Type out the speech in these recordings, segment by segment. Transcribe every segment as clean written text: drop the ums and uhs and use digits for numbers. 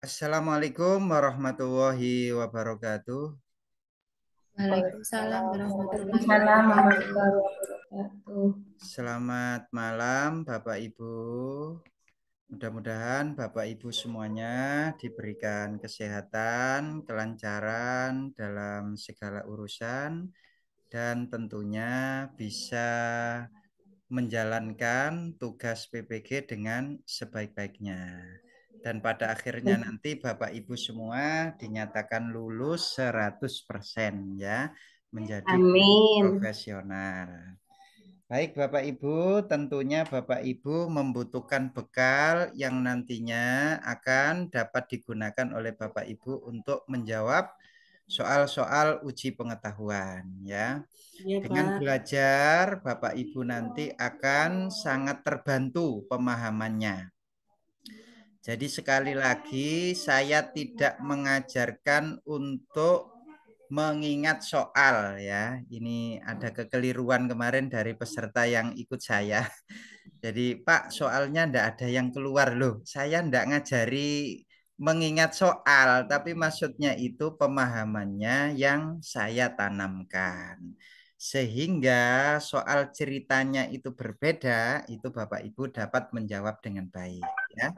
Assalamualaikum warahmatullahi wabarakatuh. Waalaikumsalam warahmatullahi Waalaikumsalam wabarakatuh. warahmatullahi wabarakatuh. Selamat malam Bapak Ibu. Mudah-mudahan Bapak Ibu semuanya diberikan kesehatan, kelancaran dalam segala urusan, dan tentunya bisa menjalankan tugas PPG dengan sebaik-baiknya. Dan pada akhirnya nanti Bapak Ibu semua dinyatakan lulus 100% ya, menjadi Amin. profesional. Baik Bapak Ibu, tentunya Bapak Ibu membutuhkan bekal yang nantinya akan dapat digunakan oleh Bapak Ibu untuk menjawab soal-soal uji pengetahuan ya. Ya, Dengan Pak. belajar Bapak Ibu nanti akan sangat terbantu pemahamannya. Jadi sekali lagi saya tidak mengajarkan untuk mengingat soal ya. Ini ada kekeliruan kemarin dari peserta yang ikut saya. Jadi Pak, soalnya ndak ada yang keluar loh. Saya ndak ngajari mengingat soal, tapi maksudnya itu pemahamannya yang saya tanamkan. Sehingga soal ceritanya itu berbeda, itu Bapak Ibu dapat menjawab dengan baik ya.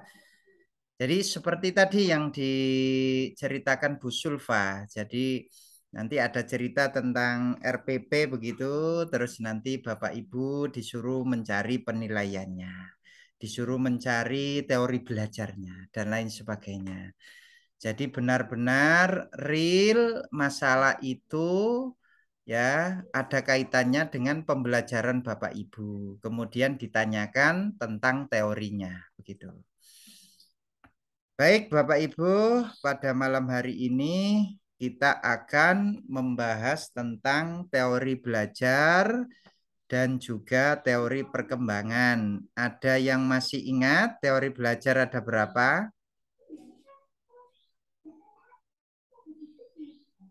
Jadi seperti tadi yang diceritakan Bu Sulfa. Jadi nanti ada cerita tentang RPP begitu, terus nanti Bapak Ibu disuruh mencari penilaiannya, disuruh mencari teori belajarnya dan lain sebagainya. Jadi benar-benar real masalah itu ya ada kaitannya dengan pembelajaran Bapak Ibu. Kemudian ditanyakan tentang teorinya begitu. Baik, Bapak Ibu, pada malam hari ini kita akan membahas tentang teori belajar dan juga teori perkembangan. Ada yang masih ingat teori belajar ada berapa?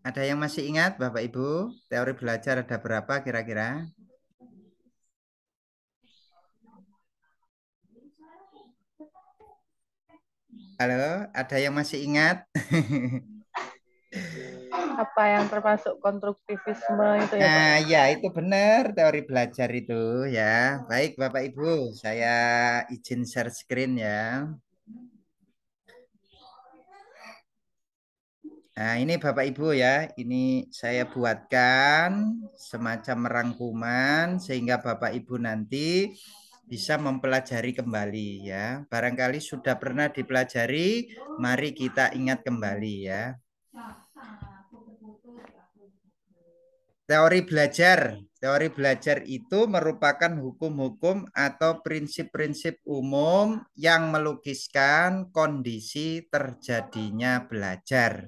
Ada yang masih ingat, Bapak Ibu, teori belajar ada berapa kira-kira? Halo, ada yang masih ingat? Apa yang termasuk konstruktivisme itu ya, Pak? Nah, ya itu benar teori belajar itu ya. Baik, Bapak Ibu, saya izin share screen ya. Nah, ini Bapak Ibu ya, ini saya buatkan semacam rangkuman sehingga Bapak Ibu nanti bisa mempelajari kembali ya. Barangkali sudah pernah dipelajari, mari kita ingat kembali ya. Teori belajar itu merupakan hukum-hukum atau prinsip-prinsip umum yang melukiskan kondisi terjadinya belajar.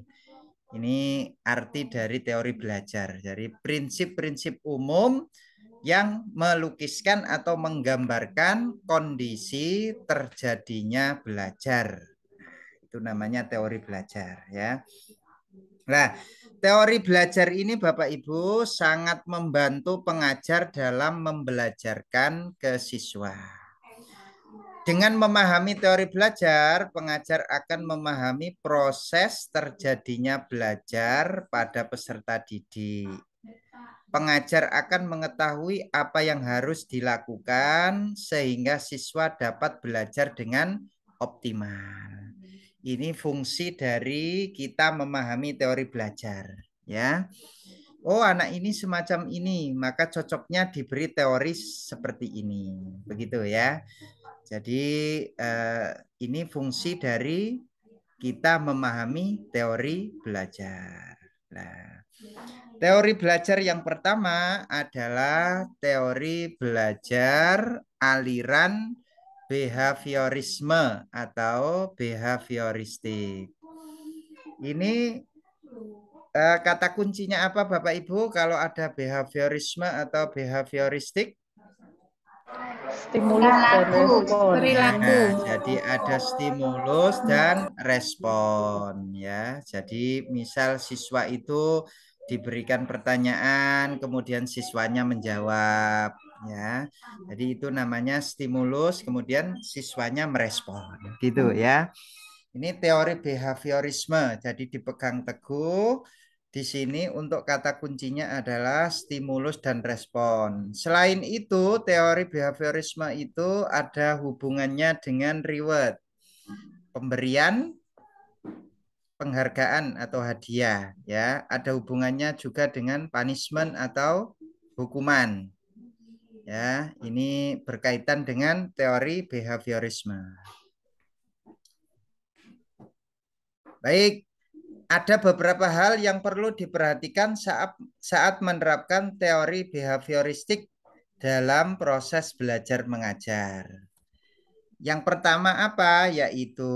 Ini arti dari teori belajar. Jadi prinsip-prinsip umum yang melukiskan atau menggambarkan kondisi terjadinya belajar. Itu namanya teori belajar ya. Nah, teori belajar ini Bapak Ibu sangat membantu pengajar dalam membelajarkan ke siswa. Dengan memahami teori belajar, pengajar akan memahami proses terjadinya belajar pada peserta didik. Pengajar akan mengetahui apa yang harus dilakukan sehingga siswa dapat belajar dengan optimal. Ini fungsi dari kita memahami teori belajar, ya. Oh, anak ini semacam ini, maka cocoknya diberi teori seperti ini. Begitu ya. Jadi ini fungsi dari kita memahami teori belajar. Nah, teori belajar yang pertama adalah teori belajar aliran behaviorisme atau behavioristik. Ini kata kuncinya apa Bapak Ibu kalau ada behaviorisme atau behavioristik? Stimulus dan respon. Perilaku. Nah, jadi ada stimulus dan respon ya. Jadi misal siswa itu diberikan pertanyaan, kemudian siswanya menjawab ya. Jadi itu namanya stimulus, kemudian siswanya merespon gitu ya. Ini teori behaviorisme. Jadi dipegang teguh. Di sini untuk kata kuncinya adalah stimulus dan respon. Selain itu, teori behaviorisme itu ada hubungannya dengan reward, pemberian, penghargaan atau hadiah, ya. Ada hubungannya juga dengan punishment atau hukuman. Ya, ini berkaitan dengan teori behaviorisme. Baik, ada beberapa hal yang perlu diperhatikan saat menerapkan teori behavioristik dalam proses belajar mengajar. Yang pertama apa? Yaitu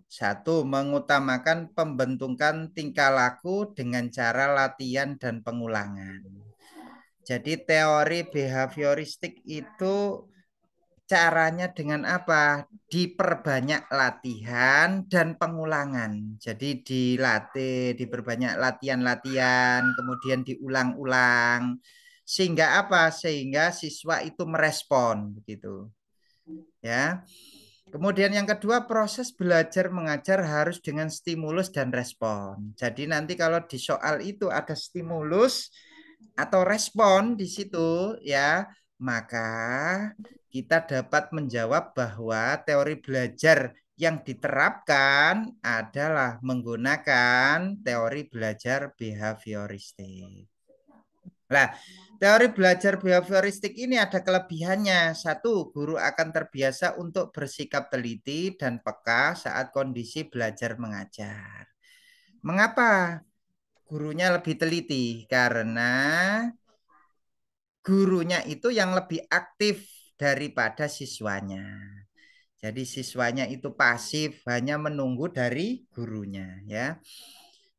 satu, mengutamakan pembentukan tingkah laku dengan cara latihan dan pengulangan. Jadi teori behavioristik itu caranya dengan apa? Diperbanyak latihan dan pengulangan. Jadi dilatih, diperbanyak latihan-latihan, kemudian diulang-ulang. Sehingga apa? Sehingga siswa itu merespon begitu. Ya. Kemudian yang kedua, proses belajar mengajar harus dengan stimulus dan respon. Jadi nanti kalau di soal itu ada stimulus atau respon di situ ya, maka kita dapat menjawab bahwa teori belajar yang diterapkan adalah menggunakan teori belajar behavioristik. Nah, teori belajar behavioristik ini ada kelebihannya. Satu, guru akan terbiasa untuk bersikap teliti dan peka saat kondisi belajar mengajar. Mengapa gurunya lebih teliti? Karena gurunya itu yang lebih aktif daripada siswanya. Jadi siswanya itu pasif, hanya menunggu dari gurunya, ya.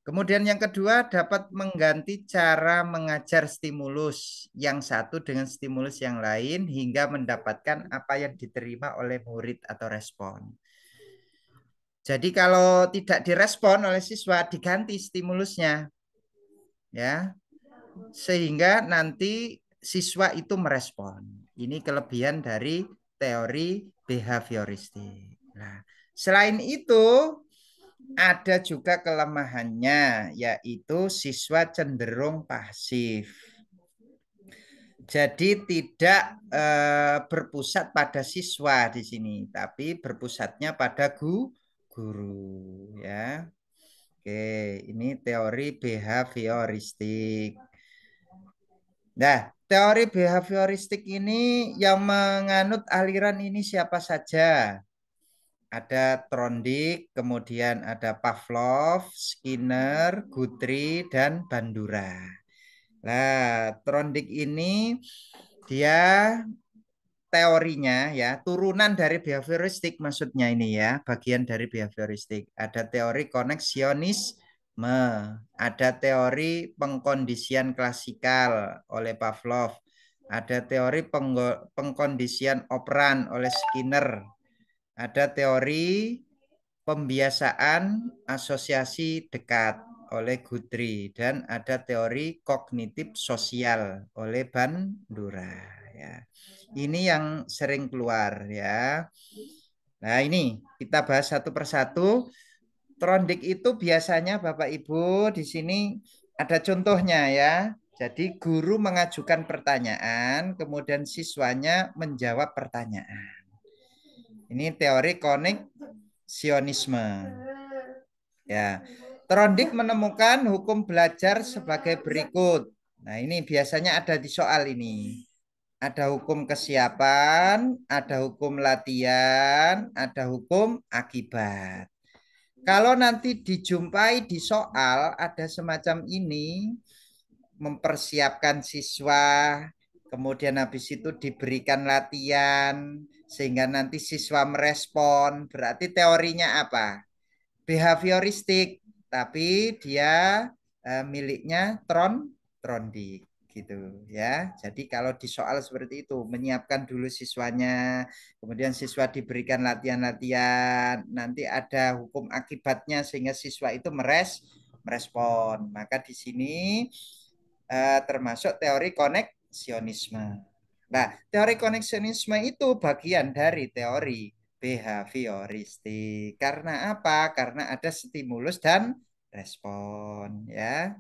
Kemudian yang kedua, dapat mengganti cara mengajar stimulus yang satu dengan stimulus yang lain hingga mendapatkan apa yang diterima oleh murid atau respon. Jadi kalau tidak direspon oleh siswa, diganti stimulusnya, ya, sehingga nanti siswa itu merespon. Ini kelebihan dari teori behavioristik. Nah, selain itu, ada juga kelemahannya, yaitu siswa cenderung pasif. Jadi tidak berpusat pada siswa di sini, tapi berpusatnya pada guru, ya. Oke, ini teori behavioristik. Nah, teori behavioristik ini yang menganut aliran ini siapa saja? Ada Trondijk, kemudian ada Pavlov, Skinner, Guthrie, dan Bandura. Nah, Trondijk ini dia teorinya ya turunan dari behavioristik maksudnya ini ya, bagian dari behavioristik. Ada teori koneksionisme, ada teori pengkondisian klasikal oleh Pavlov, ada teori pengkondisian operan oleh Skinner, ada teori pembiasaan asosiasi dekat oleh Guthrie dan ada teori kognitif sosial oleh Bandura, ya. Ini yang sering keluar ya. Nah, ini kita bahas satu persatu. Trondijk itu biasanya Bapak Ibu di sini ada contohnya ya. Jadi guru mengajukan pertanyaan, kemudian siswanya menjawab pertanyaan. Ini teori koneksionisme. Ya, Trondijk menemukan hukum belajar sebagai berikut. Nah, ini biasanya ada di soal ini. Ada hukum kesiapan, ada hukum latihan, ada hukum akibat. Kalau nanti dijumpai di soal ada semacam ini, mempersiapkan siswa, kemudian habis itu diberikan latihan, sehingga nanti siswa merespon. Berarti teorinya apa? Behavioristik, tapi dia miliknya Trondijk gitu ya. Jadi kalau di soal seperti itu menyiapkan dulu siswanya, kemudian siswa diberikan latihan-latihan, nanti ada hukum akibatnya sehingga siswa itu merespon. Maka di sini termasuk teori koneksionisme. Nah, teori koneksionisme itu bagian dari teori behavioristik. Karena apa? Karena ada stimulus dan respon, ya.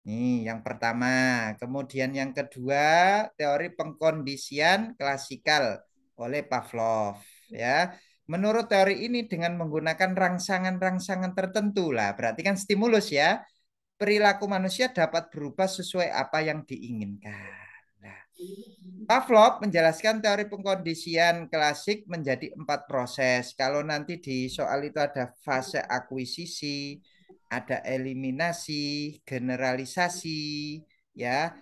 Nih, yang pertama. Kemudian yang kedua, teori pengkondisian klasikal oleh Pavlov, ya. Menurut teori ini dengan menggunakan rangsangan-rangsangan tertentu lah, berarti kan stimulus ya. Perilaku manusia dapat berubah sesuai apa yang diinginkan. Nah, Pavlov menjelaskan teori pengkondisian klasik menjadi 4 proses. Kalau nanti di soal itu ada fase akuisisi, ada eliminasi, generalisasi, ya,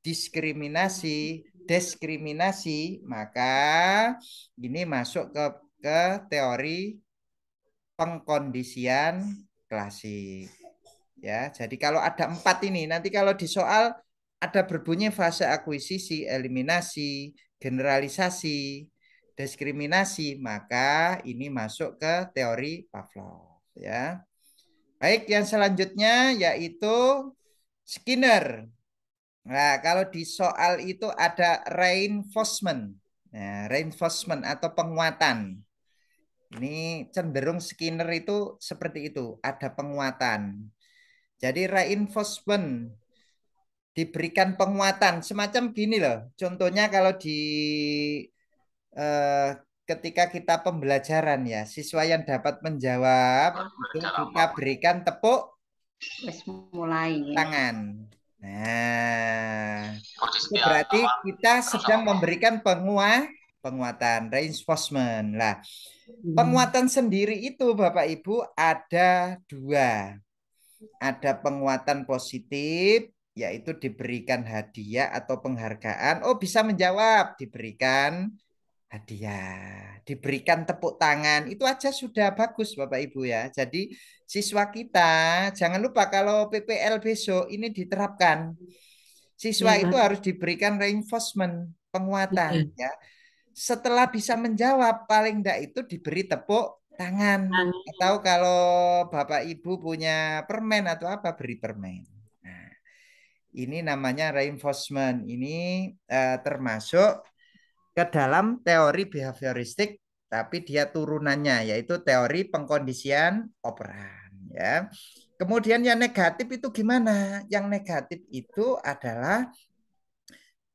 diskriminasi, diskriminasi, maka ini masuk ke teori pengkondisian klasik. Ya, jadi kalau ada 4 ini, nanti kalau di soal ada berbunyi fase akuisisi, eliminasi, generalisasi, diskriminasi, maka ini masuk ke teori Pavlov. Ya, baik, yang selanjutnya yaitu Skinner. Nah, kalau di soal itu ada reinforcement. Nah, reinforcement atau penguatan. Ini cenderung Skinner itu seperti itu, ada penguatan. Jadi reinforcement diberikan penguatan semacam gini loh. Contohnya kalau di eh, ketika kita pembelajaran ya, siswa yang dapat menjawab itu kita berikan tepuk Wes mulai. tangan. Nah, itu berarti kita sedang memberikan penguatan, reinforcement. Lah, penguatan sendiri itu Bapak Ibu ada 2. Ada penguatan positif, yaitu diberikan hadiah atau penghargaan. Oh, bisa menjawab, diberikan hadiah, diberikan tepuk tangan. Itu aja sudah bagus, Bapak Ibu ya. Jadi, siswa kita jangan lupa kalau PPL besok ini diterapkan. Siswa itu harus diberikan reinforcement, penguatan ya. Setelah bisa menjawab, paling enggak itu diberi tepuk tangan. Atau kalau Bapak Ibu punya permen atau apa, beri permen. Nah, ini namanya reinforcement. Ini termasuk ke dalam teori behavioristik, tapi dia turunannya, yaitu teori pengkondisian operan. Ya. Kemudian yang negatif itu gimana? Yang negatif itu adalah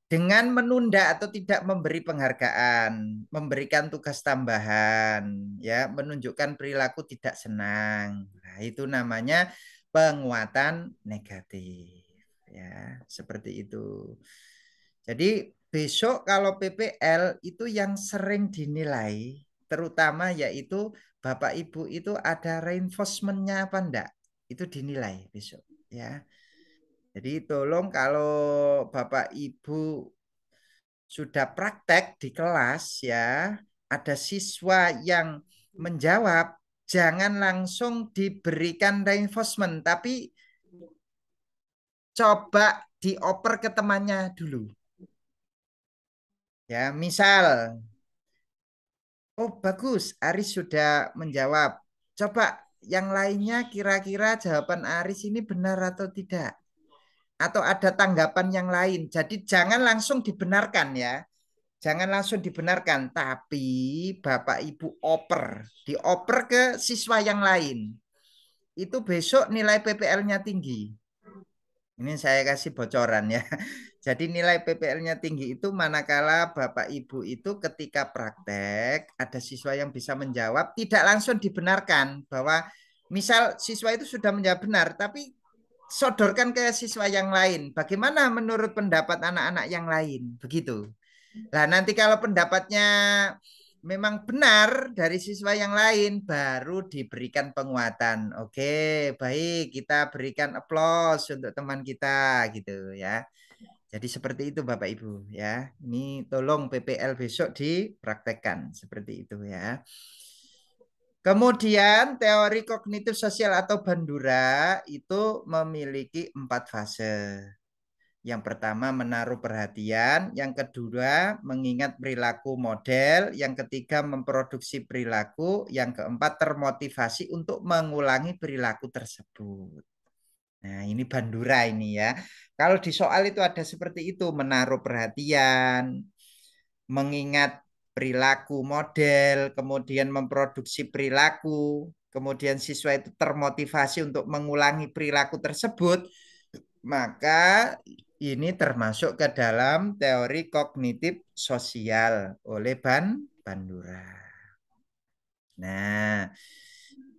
dengan menunda atau tidak memberi penghargaan, memberikan tugas tambahan, ya, menunjukkan perilaku tidak senang. Nah, itu namanya penguatan negatif, ya, seperti itu. Jadi besok kalau PPL itu yang sering dinilai, terutama yaitu Bapak Ibu itu ada reinforcement-nya apa enggak? Itu dinilai besok, ya. Jadi tolong kalau Bapak Ibu sudah praktek di kelas ya, ada siswa yang menjawab, jangan langsung diberikan reinforcement, tapi coba dioper ke temannya dulu. Ya, misal, oh bagus, Aris sudah menjawab. Coba yang lainnya kira-kira jawaban Aris ini benar atau tidak? Atau ada tanggapan yang lain. Jadi jangan langsung dibenarkan ya. Jangan langsung dibenarkan, tapi Bapak Ibu dioper ke siswa yang lain. Itu besok nilai PPL-nya tinggi. Ini saya kasih bocoran ya. Jadi nilai PPL-nya tinggi itu manakala Bapak Ibu itu ketika praktek ada siswa yang bisa menjawab tidak langsung dibenarkan bahwa misal siswa itu sudah menjawab benar tapi sodorkan ke siswa yang lain. Bagaimana menurut pendapat anak-anak yang lain? Begitu. Nah, nanti kalau pendapatnya memang benar dari siswa yang lain, baru diberikan penguatan. Oke, baik, kita berikan aplaus untuk teman kita gitu ya. Jadi seperti itu Bapak Ibu ya. Ini tolong PPL besok dipraktekkan seperti itu ya. Kemudian teori kognitif sosial atau Bandura itu memiliki 4 fase. Yang pertama menaruh perhatian, yang kedua mengingat perilaku model, yang ketiga memproduksi perilaku, yang keempat termotivasi untuk mengulangi perilaku tersebut. Nah, ini Bandura ini ya. Kalau di soal itu ada seperti itu, menaruh perhatian, mengingat perilaku model, kemudian memproduksi perilaku, kemudian siswa itu termotivasi untuk mengulangi perilaku tersebut, maka ini termasuk ke dalam teori kognitif sosial oleh Bandura. Nah,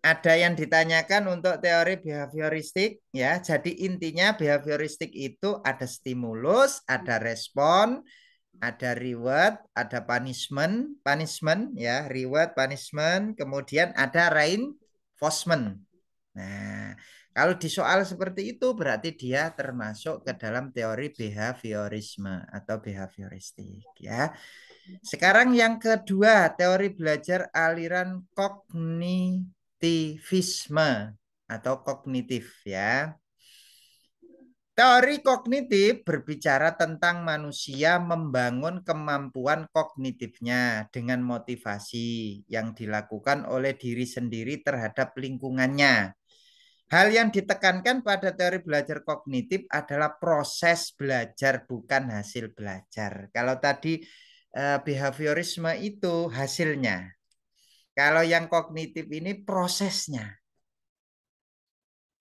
ada yang ditanyakan untuk teori behavioristik ya. Jadi intinya behavioristik itu ada stimulus, ada respon, ada reward, ada punishment ya, reward, punishment, kemudian ada reinforcement. Nah, kalau di soal seperti itu berarti dia termasuk ke dalam teori behaviorisme atau behavioristik ya. Sekarang yang kedua, teori belajar aliran kognitivisme atau kognitif ya. Teori kognitif berbicara tentang manusia membangun kemampuan kognitifnya dengan motivasi yang dilakukan oleh diri sendiri terhadap lingkungannya. Hal yang ditekankan pada teori belajar kognitif adalah proses belajar, bukan hasil belajar. Kalau tadi behaviorisme itu hasilnya. Kalau yang kognitif ini prosesnya.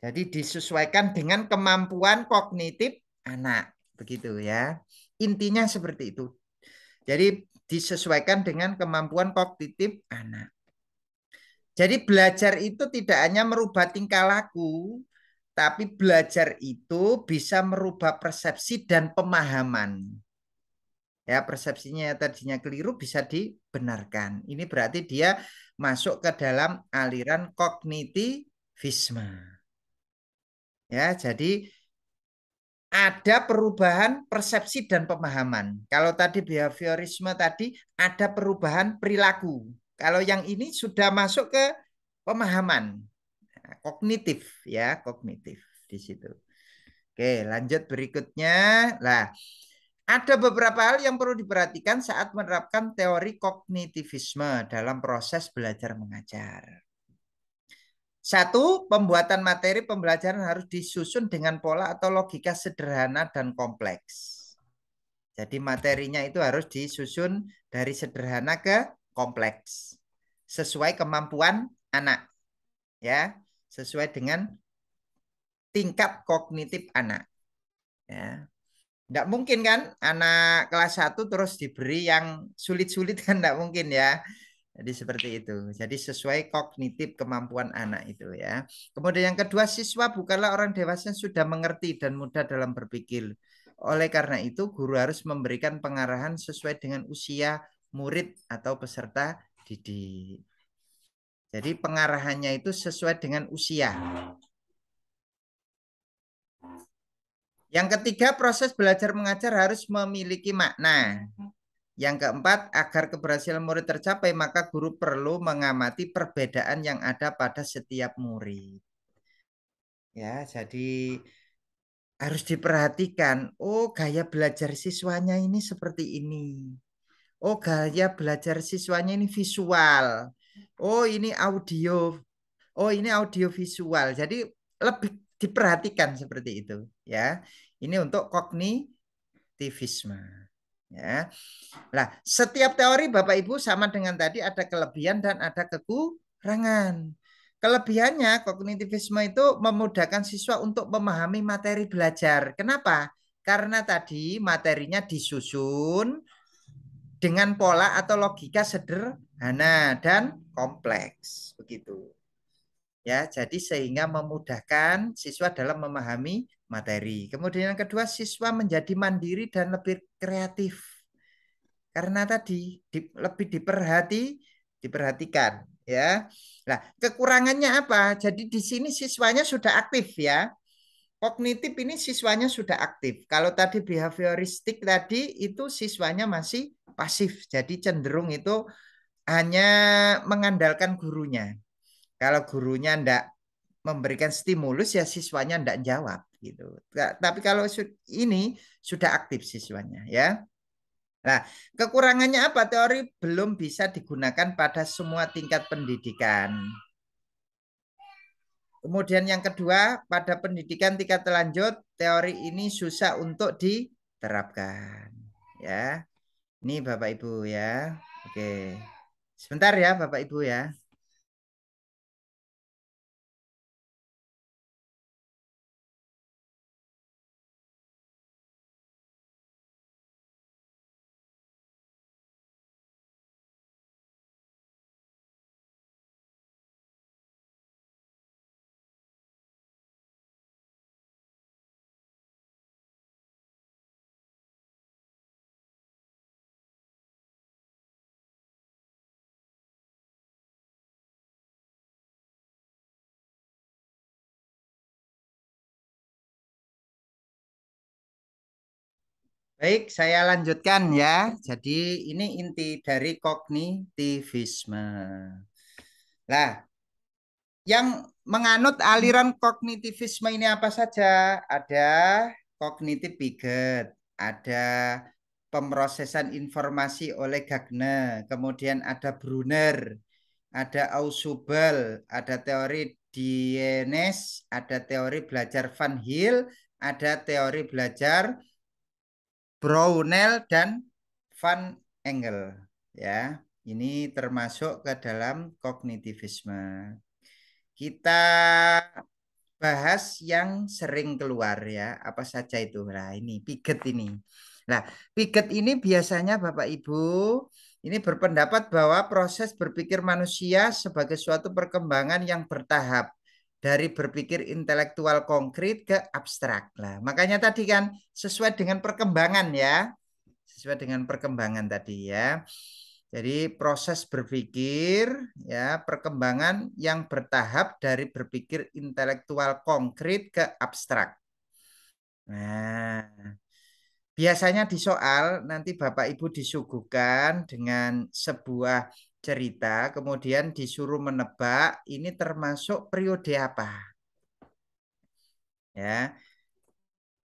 Jadi disesuaikan dengan kemampuan kognitif anak. Begitu ya. Intinya seperti itu. Jadi disesuaikan dengan kemampuan kognitif anak. Jadi belajar itu tidak hanya merubah tingkah laku, tapi belajar itu bisa merubah persepsi dan pemahaman. Ya, persepsinya tadinya keliru bisa dibenarkan. Ini berarti dia masuk ke dalam aliran kognitivisme. Ya, jadi ada perubahan persepsi dan pemahaman. Kalau tadi behaviorisme tadi ada perubahan perilaku. Kalau yang ini sudah masuk ke pemahaman. Nah, kognitif ya, kognitif di situ. Oke, lanjut berikutnya. Nah, ada beberapa hal yang perlu diperhatikan saat menerapkan teori kognitivisme dalam proses belajar mengajar. Satu, pembuatan materi pembelajaran harus disusun dengan pola atau logika sederhana dan kompleks. Jadi materinya itu harus disusun dari sederhana ke kompleks. Sesuai kemampuan anak. Ya, sesuai dengan tingkat kognitif anak. Ya. Tidak mungkin kan anak kelas 1 terus diberi yang sulit-sulit kan tidak mungkin ya. Jadi seperti itu. Jadi sesuai kognitif kemampuan anak itu ya. Kemudian yang kedua, siswa bukanlah orang dewasa yang sudah mengerti dan mudah dalam berpikir. Oleh karena itu, guru harus memberikan pengarahan sesuai dengan usia murid atau peserta didik. Jadi pengarahannya itu sesuai dengan usia. Yang ketiga, proses belajar mengajar harus memiliki makna. Yang keempat, agar keberhasilan murid tercapai, maka guru perlu mengamati perbedaan yang ada pada setiap murid. Ya, jadi harus diperhatikan. Oh, gaya belajar siswanya ini seperti ini. Oh, gaya belajar siswanya ini visual. Oh, ini audio. Oh, ini audio visual. Jadi lebih diperhatikan seperti itu. Ya, ini untuk kognitivisme. Ya. Nah, setiap teori Bapak Ibu sama dengan tadi ada kelebihan dan ada kekurangan. Kelebihannya kognitivisme itu memudahkan siswa untuk memahami materi belajar. Kenapa? Karena tadi materinya disusun dengan pola atau logika sederhana dan kompleks. Begitu. Ya, jadi sehingga memudahkan siswa dalam memahami materi. Kemudian yang kedua, siswa menjadi mandiri dan lebih kreatif. Karena tadi lebih diperhatikan ya. Nah, kekurangannya apa? Jadi di sini siswanya sudah aktif ya. Kognitif ini siswanya sudah aktif. Kalau tadi behavioristik tadi itu siswanya masih pasif. Jadi cenderung itu hanya mengandalkan gurunya. Kalau gurunya ndak memberikan stimulus ya siswanya ndak jawab gitu. Tapi kalau ini sudah aktif siswanya ya. Nah, kekurangannya apa? Teori belum bisa digunakan pada semua tingkat pendidikan. Kemudian yang kedua, pada pendidikan tingkat lanjut, teori ini susah untuk diterapkan. Ya, ini Bapak Ibu ya. Oke. Sebentar ya Bapak Ibu ya. Baik, saya lanjutkan ya. Jadi ini inti dari kognitivisme. Lah, yang menganut aliran kognitivisme ini apa saja? Ada kognitif biget, ada pemrosesan informasi oleh Gardner, kemudian ada Brunner, ada Ausubel, ada teori Dienes, ada teori belajar Van Hill, ada teori belajar Brownell dan Van Engel. Ya, ini termasuk ke dalam kognitivisme. Kita bahas yang sering keluar ya. Apa saja itu? Nah, ini Piaget ini. Nah, Piaget ini biasanya Bapak Ibu ini berpendapat bahwa proses berpikir manusia sebagai suatu perkembangan yang bertahap dari berpikir intelektual konkret ke abstrak. Lah, makanya tadi kan sesuai dengan perkembangan ya. Sesuai dengan perkembangan tadi ya. Jadi proses berpikir ya, perkembangan yang bertahap dari berpikir intelektual konkret ke abstrak. Nah, biasanya di soal nanti Bapak Ibu disuguhkan dengan sebuah cerita, kemudian disuruh menebak ini termasuk periode apa. Ya.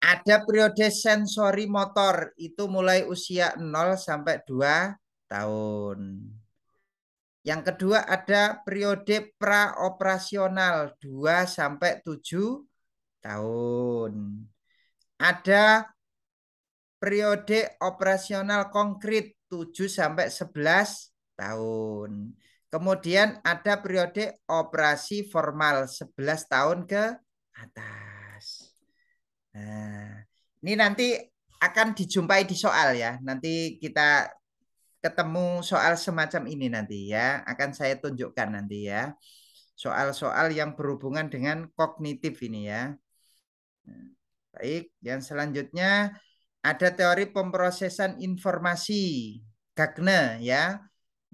Ada periode sensori motor itu mulai usia 0 sampai 2 tahun. Yang kedua ada periode praoperasional 2 sampai 7 tahun. Ada periode operasional konkret 7 sampai 11 tahun. Kemudian ada periode operasi formal 11 tahun ke atas. Nah, ini nanti akan dijumpai di soal ya. Nanti kita ketemu soal semacam ini nanti ya. Akan saya tunjukkan nanti ya. Soal-soal yang berhubungan dengan kognitif ini ya. Baik, yang selanjutnya ada teori pemrosesan informasi. Gardner ya.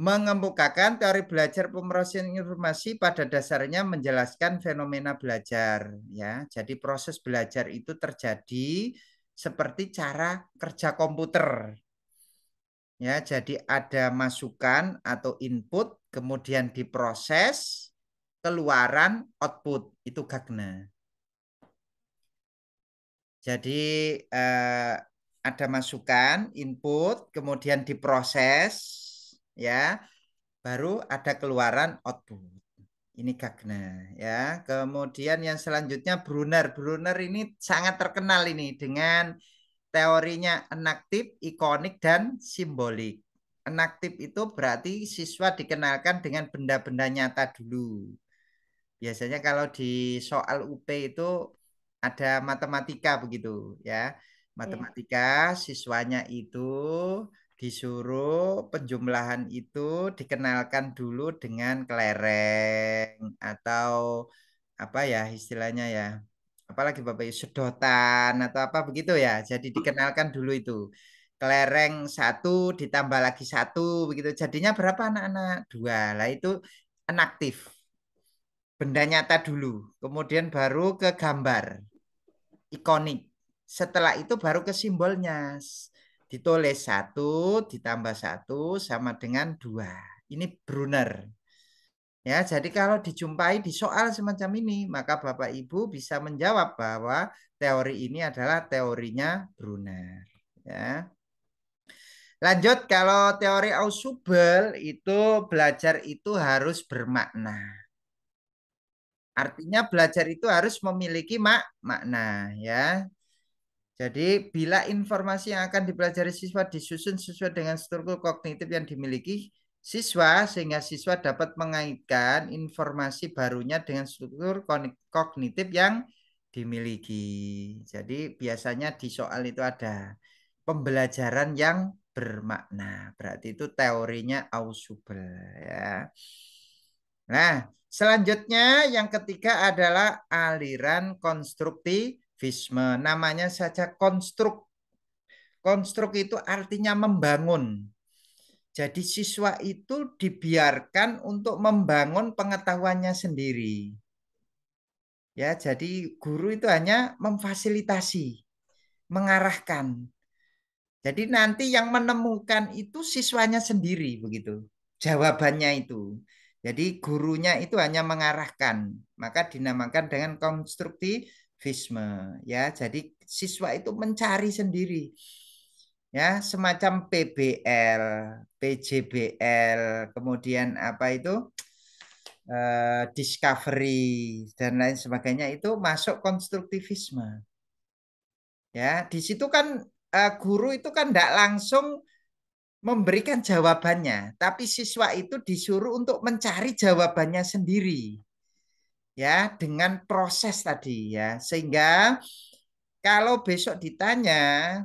Mengemukakan teori belajar pemrosesan informasi pada dasarnya menjelaskan fenomena belajar ya. Jadi proses belajar itu terjadi seperti cara kerja komputer. Ya, jadi ada masukan atau input kemudian diproses keluaran output itu Gardner. Jadi ada masukan, input, kemudian diproses, ya, baru ada keluaran output. Ini Gardner, ya. Kemudian yang selanjutnya Brunner. Brunner ini sangat terkenal ini dengan teorinya enaktif, ikonik, dan simbolik. Enaktif itu berarti siswa dikenalkan dengan benda-benda nyata dulu. Biasanya kalau di soal UP itu ada matematika begitu ya. Matematika siswanya itu disuruh penjumlahan itu dikenalkan dulu dengan kelereng atau apa ya istilahnya ya. Apalagi Bapak Ibu sedotan atau apa begitu ya. Jadi dikenalkan dulu itu. Kelereng satu ditambah lagi satu begitu. Jadinya berapa anak-anak? Dua. Lah itu enaktif benda nyata dulu, kemudian baru ke gambar, ikonik. Setelah itu baru ke simbolnya. Ditulis satu ditambah satu sama dengan dua. Ini Brunner. Ya, jadi kalau dijumpai di soal semacam ini, maka Bapak Ibu bisa menjawab bahwa teori ini adalah teorinya Brunner. Ya. Lanjut, kalau teori Ausubel itu belajar itu harus bermakna. Artinya belajar itu harus memiliki makna ya. Jadi bila informasi yang akan dipelajari siswa disusun sesuai dengan struktur kognitif yang dimiliki siswa, sehingga siswa dapat mengaitkan informasi barunya dengan struktur kognitif yang dimiliki. Jadi biasanya di soal itu ada pembelajaran yang bermakna. Berarti itu teorinya Ausubel ya. Nah, selanjutnya yang ketiga adalah aliran konstruktivisme. Namanya saja konstruk. Konstruk itu artinya membangun. Jadi siswa itu dibiarkan untuk membangun pengetahuannya sendiri. Ya, jadi guru itu hanya memfasilitasi, mengarahkan. Jadi nanti yang menemukan itu siswanya sendiri begitu. Jawabannya itu. Jadi gurunya itu hanya mengarahkan, maka dinamakan dengan konstruktivisme ya. Jadi siswa itu mencari sendiri. Ya, semacam PBL, PJBL, kemudian apa itu? Discovery dan lain sebagainya itu masuk konstruktivisme. Ya, di situ kan guru itu kan tidak langsung memberikan jawabannya, tapi siswa itu disuruh untuk mencari jawabannya sendiri. Ya, dengan proses tadi ya. Sehingga kalau besok ditanya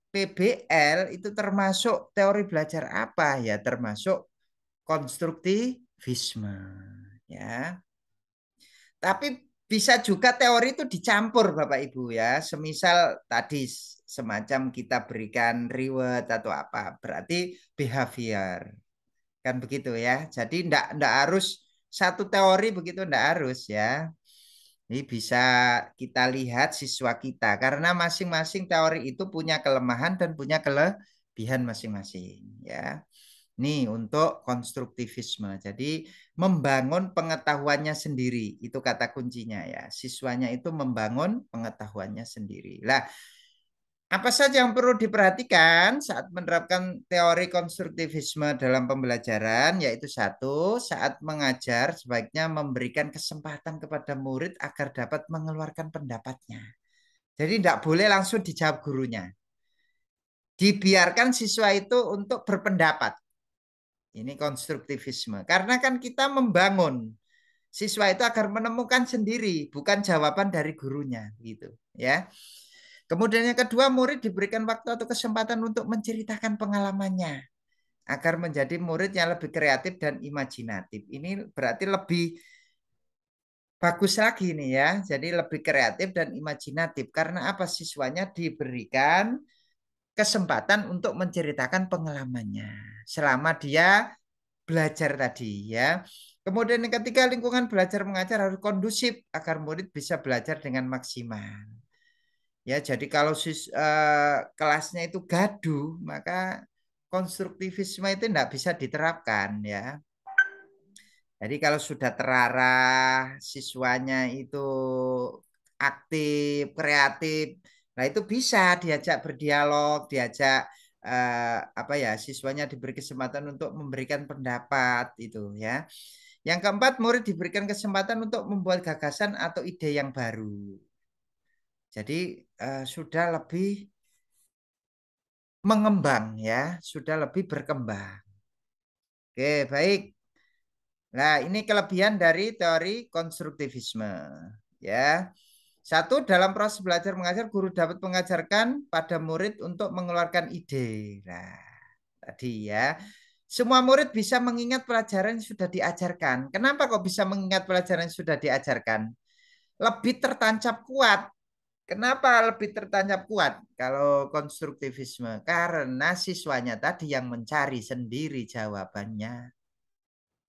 PBL itu termasuk teori belajar apa? Ya, termasuk konstruktivisme. Ya. Tapi bisa juga teori itu dicampur Bapak Ibu ya. Semisal tadi semacam kita berikan reward atau apa, berarti behavior. Kan begitu ya. Jadi enggak harus satu teori begitu, enggak harus ya. Ini bisa kita lihat siswa kita karena masing-masing teori itu punya kelemahan dan punya kelebihan masing-masing ya. Nih untuk konstruktivisme. Jadi membangun pengetahuannya sendiri. Itu kata kuncinya ya. Siswanya itu membangun pengetahuannya sendiri. Lah, apa saja yang perlu diperhatikan saat menerapkan teori konstruktivisme dalam pembelajaran? Yaitu satu, saat mengajar sebaiknya memberikan kesempatan kepada murid agar dapat mengeluarkan pendapatnya. Jadi tidak boleh langsung dijawab gurunya. Dibiarkan siswa itu untuk berpendapat. Ini konstruktivisme. Karena kan kita membangun siswa itu agar menemukan sendiri, bukan jawaban dari gurunya, gitu ya. Kemudian yang kedua, murid diberikan waktu atau kesempatan untuk menceritakan pengalamannya agar menjadi murid yang lebih kreatif dan imajinatif. Ini berarti lebih bagus lagi nih ya. Jadi lebih kreatif dan imajinatif karena apa? Siswanya diberikan kesempatan untuk menceritakan pengalamannya selama dia belajar tadi ya. Kemudian yang ketiga, lingkungan belajar mengajar harus kondusif agar murid bisa belajar dengan maksimal. Ya, jadi kalau kelasnya itu gaduh, maka konstruktivisme itu tidak bisa diterapkan ya. Jadi kalau sudah terarah, siswanya itu aktif, kreatif, nah itu bisa diajak berdialog, diajak apa ya, siswanya diberi kesempatan untuk memberikan pendapat itu ya. Yang keempat, murid diberikan kesempatan untuk membuat gagasan atau ide yang baru. Jadi sudah lebih mengembang ya, sudah lebih berkembang. Oke, baik. Nah, ini kelebihan dari teori konstruktivisme. Ya. Satu, dalam proses belajar mengajar, guru dapat mengajarkan pada murid untuk mengeluarkan ide. Nah, tadi ya. Semua murid bisa mengingat pelajaran yang sudah diajarkan. Kenapa kok bisa mengingat pelajaran yang sudah diajarkan? Lebih tertancap kuat. Kenapa lebih tertancap kuat kalau konstruktivisme? Karena siswanya tadi yang mencari sendiri jawabannya.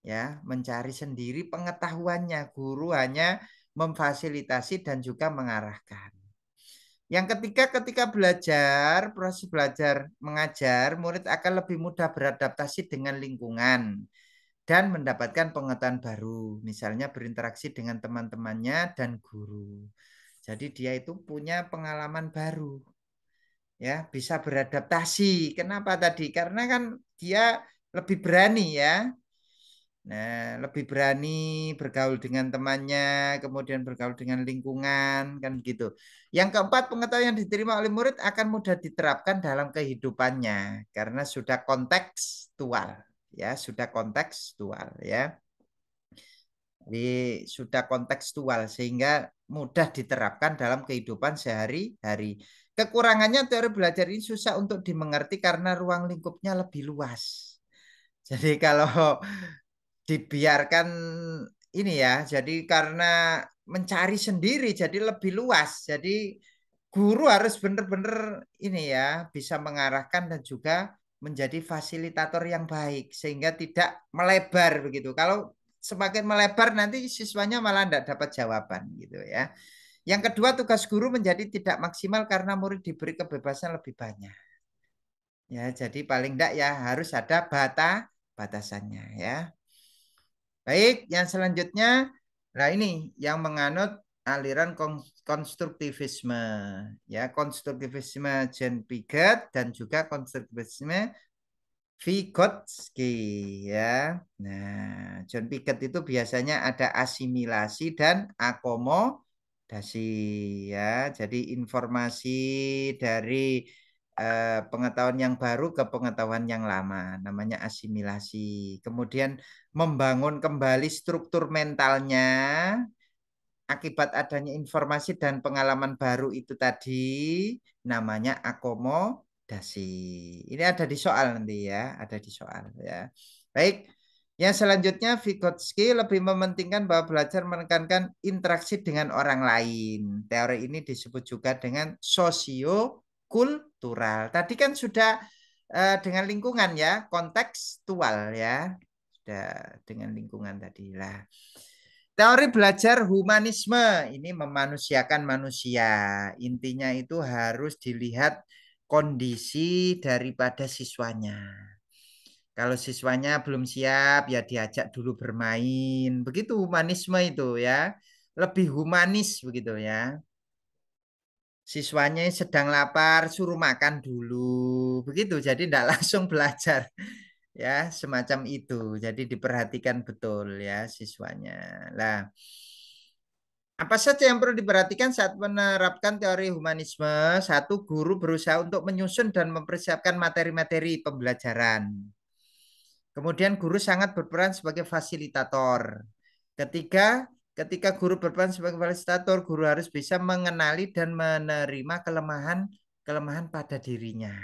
Ya, mencari sendiri pengetahuannya. Guru hanya memfasilitasi dan juga mengarahkan. Yang ketiga, ketika belajar, proses belajar mengajar, murid akan lebih mudah beradaptasi dengan lingkungan dan mendapatkan pengetahuan baru, misalnya berinteraksi dengan teman-temannya dan guru. Jadi dia itu punya pengalaman baru. Ya, bisa beradaptasi. Kenapa tadi? Karena kan dia lebih berani ya. Nah, lebih berani bergaul dengan temannya, kemudian bergaul dengan lingkungan, kan gitu. Yang keempat, pengetahuan yang diterima oleh murid akan mudah diterapkan dalam kehidupannya karena sudah kontekstual, ya, sudah kontekstual, ya. Jadi sudah kontekstual sehingga mudah diterapkan dalam kehidupan sehari-hari. Kekurangannya teori belajar ini susah untuk dimengerti karena ruang lingkupnya lebih luas. Jadi kalau dibiarkan ini ya, jadi karena mencari sendiri jadi lebih luas. Jadi guru harus benar-benar ini ya, bisa mengarahkan dan juga menjadi fasilitator yang baik sehingga tidak melebar begitu. Kalau semakin melebar nanti siswanya malah tidak dapat jawaban gitu ya. Yang kedua, tugas guru menjadi tidak maksimal karena murid diberi kebebasan lebih banyak. Ya, jadi paling tidak ya harus ada batasannya ya. Baik, yang selanjutnya, nah ini yang menganut aliran konstruktivisme, ya konstruktivisme Jean Piaget dan juga konstruktivisme Vygotsky, ya. Nah, John Piaget itu biasanya ada asimilasi dan akomodasi, ya. Jadi informasi dari pengetahuan yang baru ke pengetahuan yang lama, namanya asimilasi. Kemudian membangun kembali struktur mentalnya akibat adanya informasi dan pengalaman baru itu tadi, namanya akomodasi. Ini ada di soal nanti ya, ada di soal ya. Baik, yang selanjutnya Vygotsky lebih mementingkan bahwa belajar menekankan interaksi dengan orang lain. Teori ini disebut juga dengan sosiokultural. Tadi kan sudah dengan lingkungan ya, kontekstual ya. Sudah dengan lingkungan tadi lah. Teori belajar humanisme ini memanusiakan manusia. Intinya itu harus dilihat kondisi daripada siswanya. Kalau siswanya belum siap ya diajak dulu bermain. Begitu humanisme itu ya. Lebih humanis begitu ya. Siswanya sedang lapar suruh makan dulu. Begitu jadi tidak langsung belajar. Ya, semacam itu. Jadi diperhatikan betul ya siswanya. Lah, apa saja yang perlu diperhatikan saat menerapkan teori humanisme? Satu, guru berusaha untuk menyusun dan mempersiapkan materi-materi pembelajaran. Kemudian guru sangat berperan sebagai fasilitator. Ketiga, ketika guru berperan sebagai fasilitator, guru harus bisa mengenali dan menerima kelemahan pada dirinya.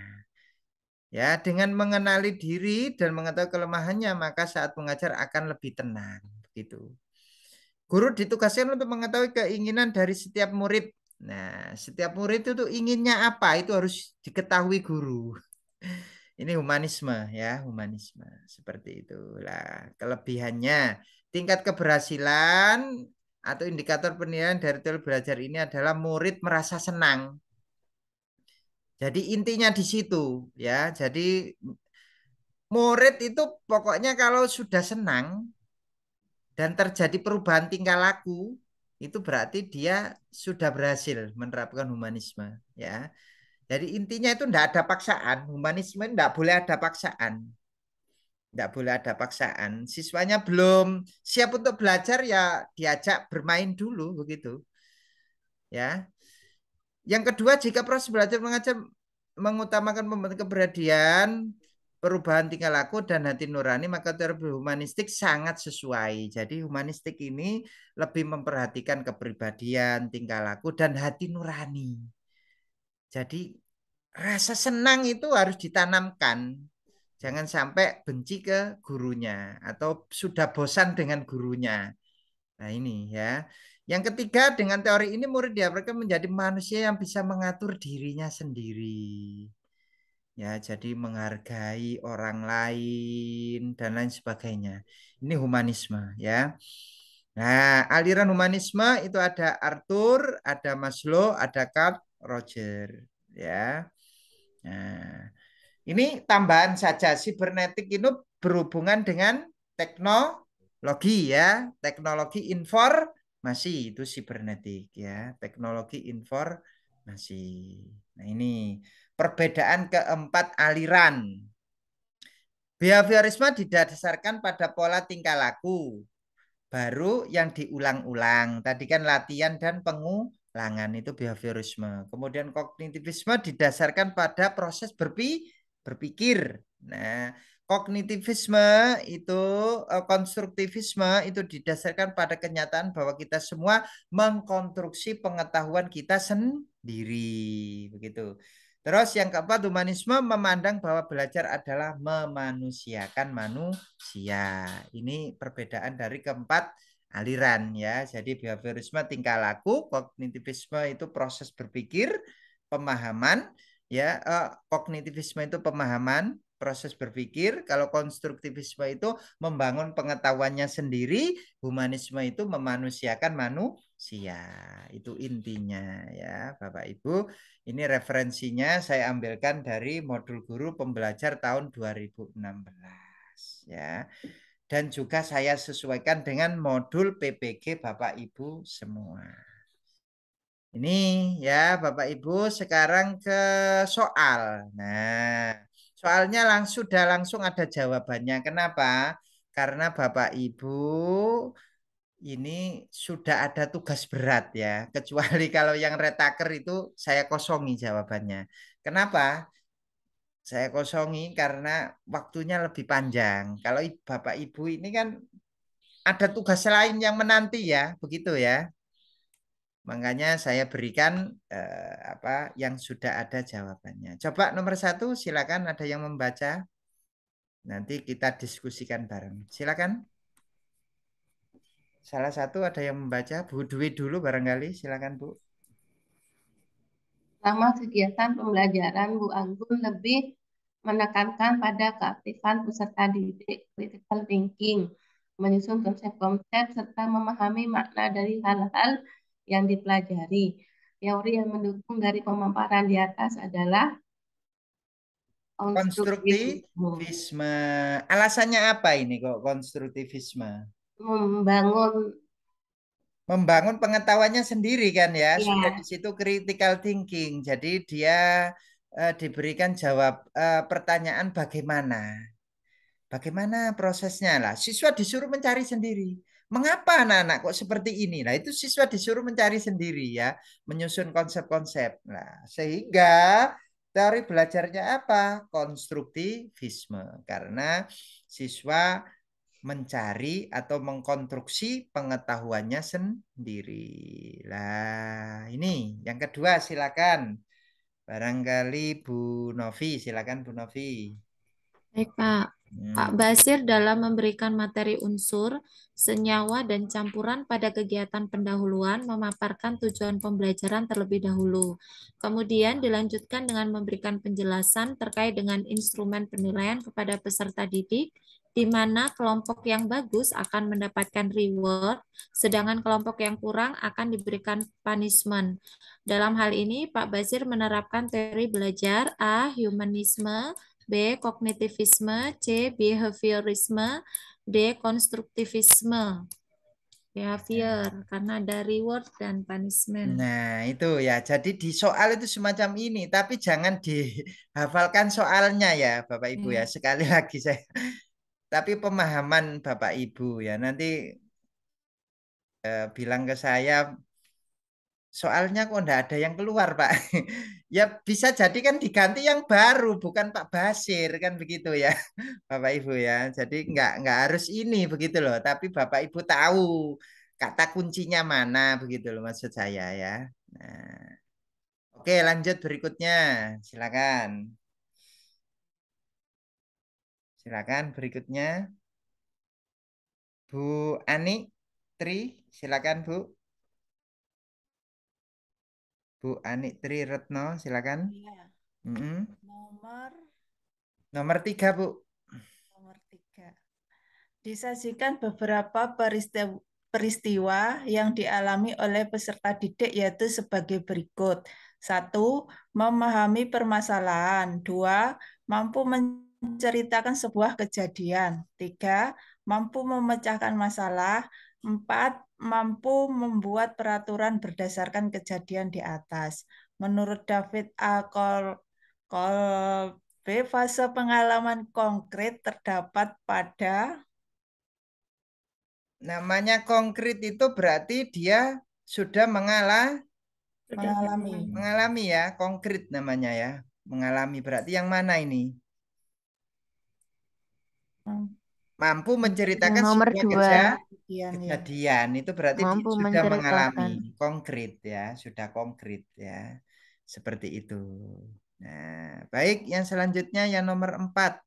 Ya, dengan mengenali diri dan mengetahui kelemahannya, maka saat mengajar akan lebih tenang. Gitu. Guru ditugaskan untuk mengetahui keinginan dari setiap murid. Nah, setiap murid itu inginnya apa? Itu harus diketahui guru. Ini humanisme ya, humanisme. Seperti itulah kelebihannya. Tingkat keberhasilan atau indikator penilaian dari teori belajar ini adalah murid merasa senang. Jadi intinya di situ ya. Jadi murid itu pokoknya kalau sudah senang dan terjadi perubahan tingkah laku, itu berarti dia sudah berhasil menerapkan humanisme ya. Jadi intinya itu tidak ada paksaan, humanisme tidak boleh ada paksaan. Tidak boleh ada paksaan. Siswanya belum siap untuk belajar ya diajak bermain dulu begitu. Ya. Yang kedua, jika proses belajar mengajar mengutamakan membentuk keberadian, perubahan tingkah laku dan hati nurani, maka teori humanistik sangat sesuai. Jadi humanistik ini lebih memperhatikan kepribadian, tingkah laku dan hati nurani. Jadi rasa senang itu harus ditanamkan. Jangan sampai benci ke gurunya atau sudah bosan dengan gurunya. Nah ini ya. Yang ketiga, dengan teori ini murid diharapkan menjadi manusia yang bisa mengatur dirinya sendiri. Ya, jadi menghargai orang lain dan lain sebagainya. Ini humanisme ya. Nah, aliran humanisme itu ada Arthur, ada Maslow, ada Carl Roger ya. Nah, ini tambahan saja, sibernetik itu berhubungan dengan teknologi ya, teknologi informasi itu sibernetik ya, teknologi informasi. Nah ini perbedaan keempat aliran. Behaviorisme didasarkan pada pola tingkah laku. Baru yang diulang-ulang. Tadi kan latihan dan pengulangan itu behaviorisme. Kemudian kognitivisme didasarkan pada proses berpikir. Nah, kognitivisme itu konstruktivisme itu didasarkan pada kenyataan bahwa kita semua mengkonstruksi pengetahuan kita sendiri. Begitu. Terus yang keempat, humanisme memandang bahwa belajar adalah memanusiakan manusia. Ini perbedaan dari keempat aliran ya. Jadi behaviorisme tingkah laku, kognitivisme itu proses berpikir, pemahaman ya. Kognitivisme itu pemahaman, proses berpikir. Kalau konstruktivisme itu membangun pengetahuannya sendiri, humanisme itu memanusiakan manusia. Itu intinya ya, Bapak Ibu. Ini referensinya saya ambilkan dari modul guru pembelajar tahun 2016 ya. Dan juga saya sesuaikan dengan modul PPG Bapak Ibu semua. Ini ya Bapak Ibu, sekarang ke soal. Nah, soalnya sudah langsung ada jawabannya. Kenapa? Karena Bapak Ibu ini sudah ada tugas berat ya. Kecuali kalau yang retaker itu saya kosongi jawabannya. Kenapa? Saya kosongi karena waktunya lebih panjang. Kalau Bapak Ibu ini kan ada tugas lain yang menanti ya, begitu ya. Makanya saya berikan apa yang sudah ada jawabannya. Coba nomor 1, silakan ada yang membaca. Nanti kita diskusikan bareng. Silakan. Salah satu ada yang membaca, Bu Dwi dulu barangkali. Silakan Bu. Selama kegiatan pembelajaran, Bu Anggun lebih menekankan pada keaktifan peserta didik, critical thinking, menyusun konsep-konsep, serta memahami makna dari hal-hal yang dipelajari. Teori yang mendukung dari pemaparan di atas adalah konstruktivisme. Konstruktivisme. Alasannya apa ini kok konstruktivisme? Membangun pengetahuannya sendiri kan ya. Sudah di situ critical thinking. Jadi dia diberikan jawab pertanyaan bagaimana. Bagaimana prosesnya lah. Siswa disuruh mencari sendiri. Mengapa anak-anak kok seperti ini? Nah, itu siswa disuruh mencari sendiri ya, menyusun konsep-konsep. Nah, sehingga teori belajarnya apa? Konstruktivisme. Karena siswa mencari atau mengkonstruksi pengetahuannya sendiri. Lah, ini yang kedua silakan. Barangkali Bu Novi, silakan Bu Novi. Baik, Pak. Pak Basir dalam memberikan materi unsur, senyawa, dan campuran pada kegiatan pendahuluan memaparkan tujuan pembelajaran terlebih dahulu. Kemudian dilanjutkan dengan memberikan penjelasan terkait dengan instrumen penilaian kepada peserta didik, di mana kelompok yang bagus akan mendapatkan reward, sedangkan kelompok yang kurang akan diberikan punishment. Dalam hal ini, Pak Basir menerapkan teori belajar A. Humanisme, B. Kognitivisme, C. Behaviorisme, D. Konstruktivisme. Behavior, karena ada reward dan punishment. Nah, itu ya. Jadi di soal itu semacam ini, tapi jangan dihafalkan soalnya ya, Bapak Ibu ya. Sekali lagi saya. Tapi pemahaman Bapak Ibu ya. Nanti bilang ke saya, soalnya kok enggak ada yang keluar, Pak. Ya bisa jadi kan diganti yang baru, bukan Pak Basir kan begitu ya, Bapak Ibu ya. Jadi enggak harus ini begitu loh. Tapi Bapak Ibu tahu kata kuncinya mana begitu loh maksud saya ya. Nah, oke lanjut berikutnya, silakan. Silakan berikutnya, Bu Ani Tri, silakan Bu. Bu Ani Tri Retno, silakan. Iya. Mm-mm. Nomor 3, Bu. Nomor 3. Disajikan beberapa peristiwa yang dialami oleh peserta didik yaitu sebagai berikut. 1. Memahami permasalahan. 2. Mampu menceritakan sebuah kejadian. 3. Mampu memecahkan masalah. 4. Mampu membuat peraturan berdasarkan kejadian di atas. Menurut David A. B. Fase pengalaman konkret terdapat pada Namanya konkret itu berarti dia sudah mengalami ya, konkret namanya ya. Mengalami berarti yang mana ini? Mampu menceritakan Nomor sebuah 2. kejadian itu berarti dia Mampu sudah mengalami menceritakan. konkret ya, sudah konkret ya. Seperti itu. Nah, baik yang selanjutnya yang nomor 4.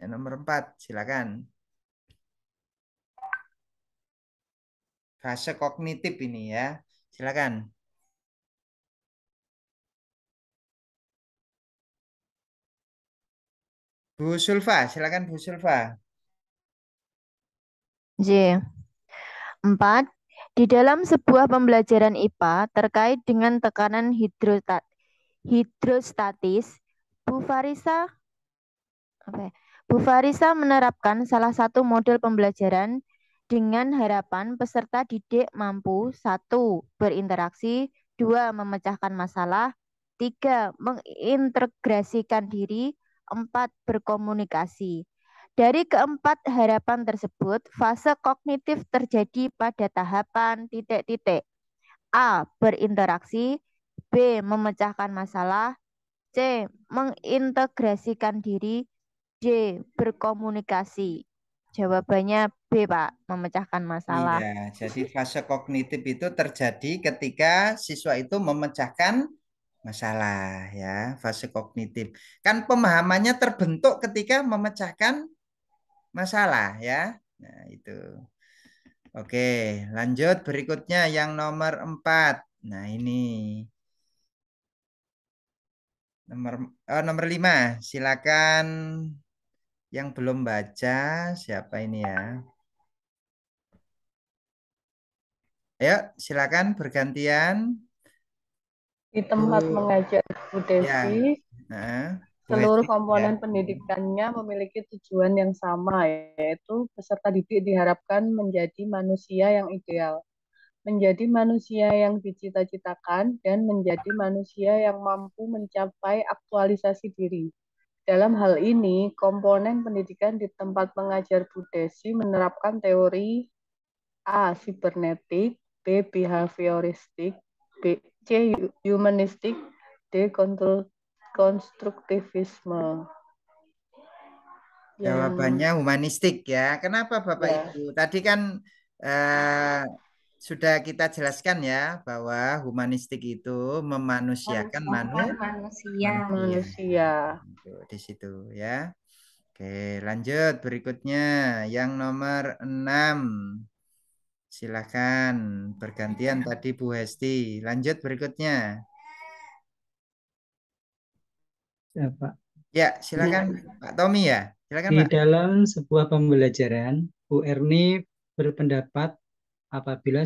Yang nomor 4, silakan. Fase kognitif ini ya. Silakan. Bu Sulfa, silakan Bu Sulfa. J. 4. Di dalam sebuah pembelajaran IPA terkait dengan tekanan hidrostatis, Bu Farisa menerapkan salah satu model pembelajaran dengan harapan peserta didik mampu 1. Berinteraksi, 2. Memecahkan masalah, 3. Mengintegrasikan diri, 4. Berkomunikasi. Dari keempat harapan tersebut, fase kognitif terjadi pada tahapan titik-titik. A. Berinteraksi, B. Memecahkan masalah, C. Mengintegrasikan diri, D. Berkomunikasi. Jawabannya B, Pak. Memecahkan masalah. Iya, jadi fase kognitif itu terjadi ketika siswa itu memecahkan masalah ya, fase kognitif. Kan pemahamannya terbentuk ketika memecahkan masalah ya. Nah, itu. Oke, lanjut berikutnya yang nomor 4. Nah, ini. Nomor 5. Silakan yang belum baca siapa ini ya? Ayo, silakan bergantian. Di tempat Bu, mengajar Bu ya. Desi, Nah, Bu seluruh Hesti, ya. komponen pendidikannya memiliki tujuan yang sama, yaitu peserta didik diharapkan menjadi manusia yang ideal, menjadi manusia yang dicita-citakan, dan menjadi manusia yang mampu mencapai aktualisasi diri. Dalam hal ini, komponen pendidikan di tempat mengajar Bu Desi menerapkan teori A. Sibernetik, B. Behavioristik, C. Humanistik, D. Konstruktivisme. Jawabannya humanistik ya. Kenapa Bapak Ya. Ibu? Tadi kan sudah kita jelaskan ya bahwa humanistik itu memanusiakan manusia. Manusia. Di situ ya. Oke, lanjut berikutnya yang nomor 6. Silakan bergantian tadi Bu Hesti. Lanjut berikutnya. Ya, Pak. Ya, silakan Pak Tommy ya. Silakan Di Pak. dalam sebuah pembelajaran, Bu Erni berpendapat apabila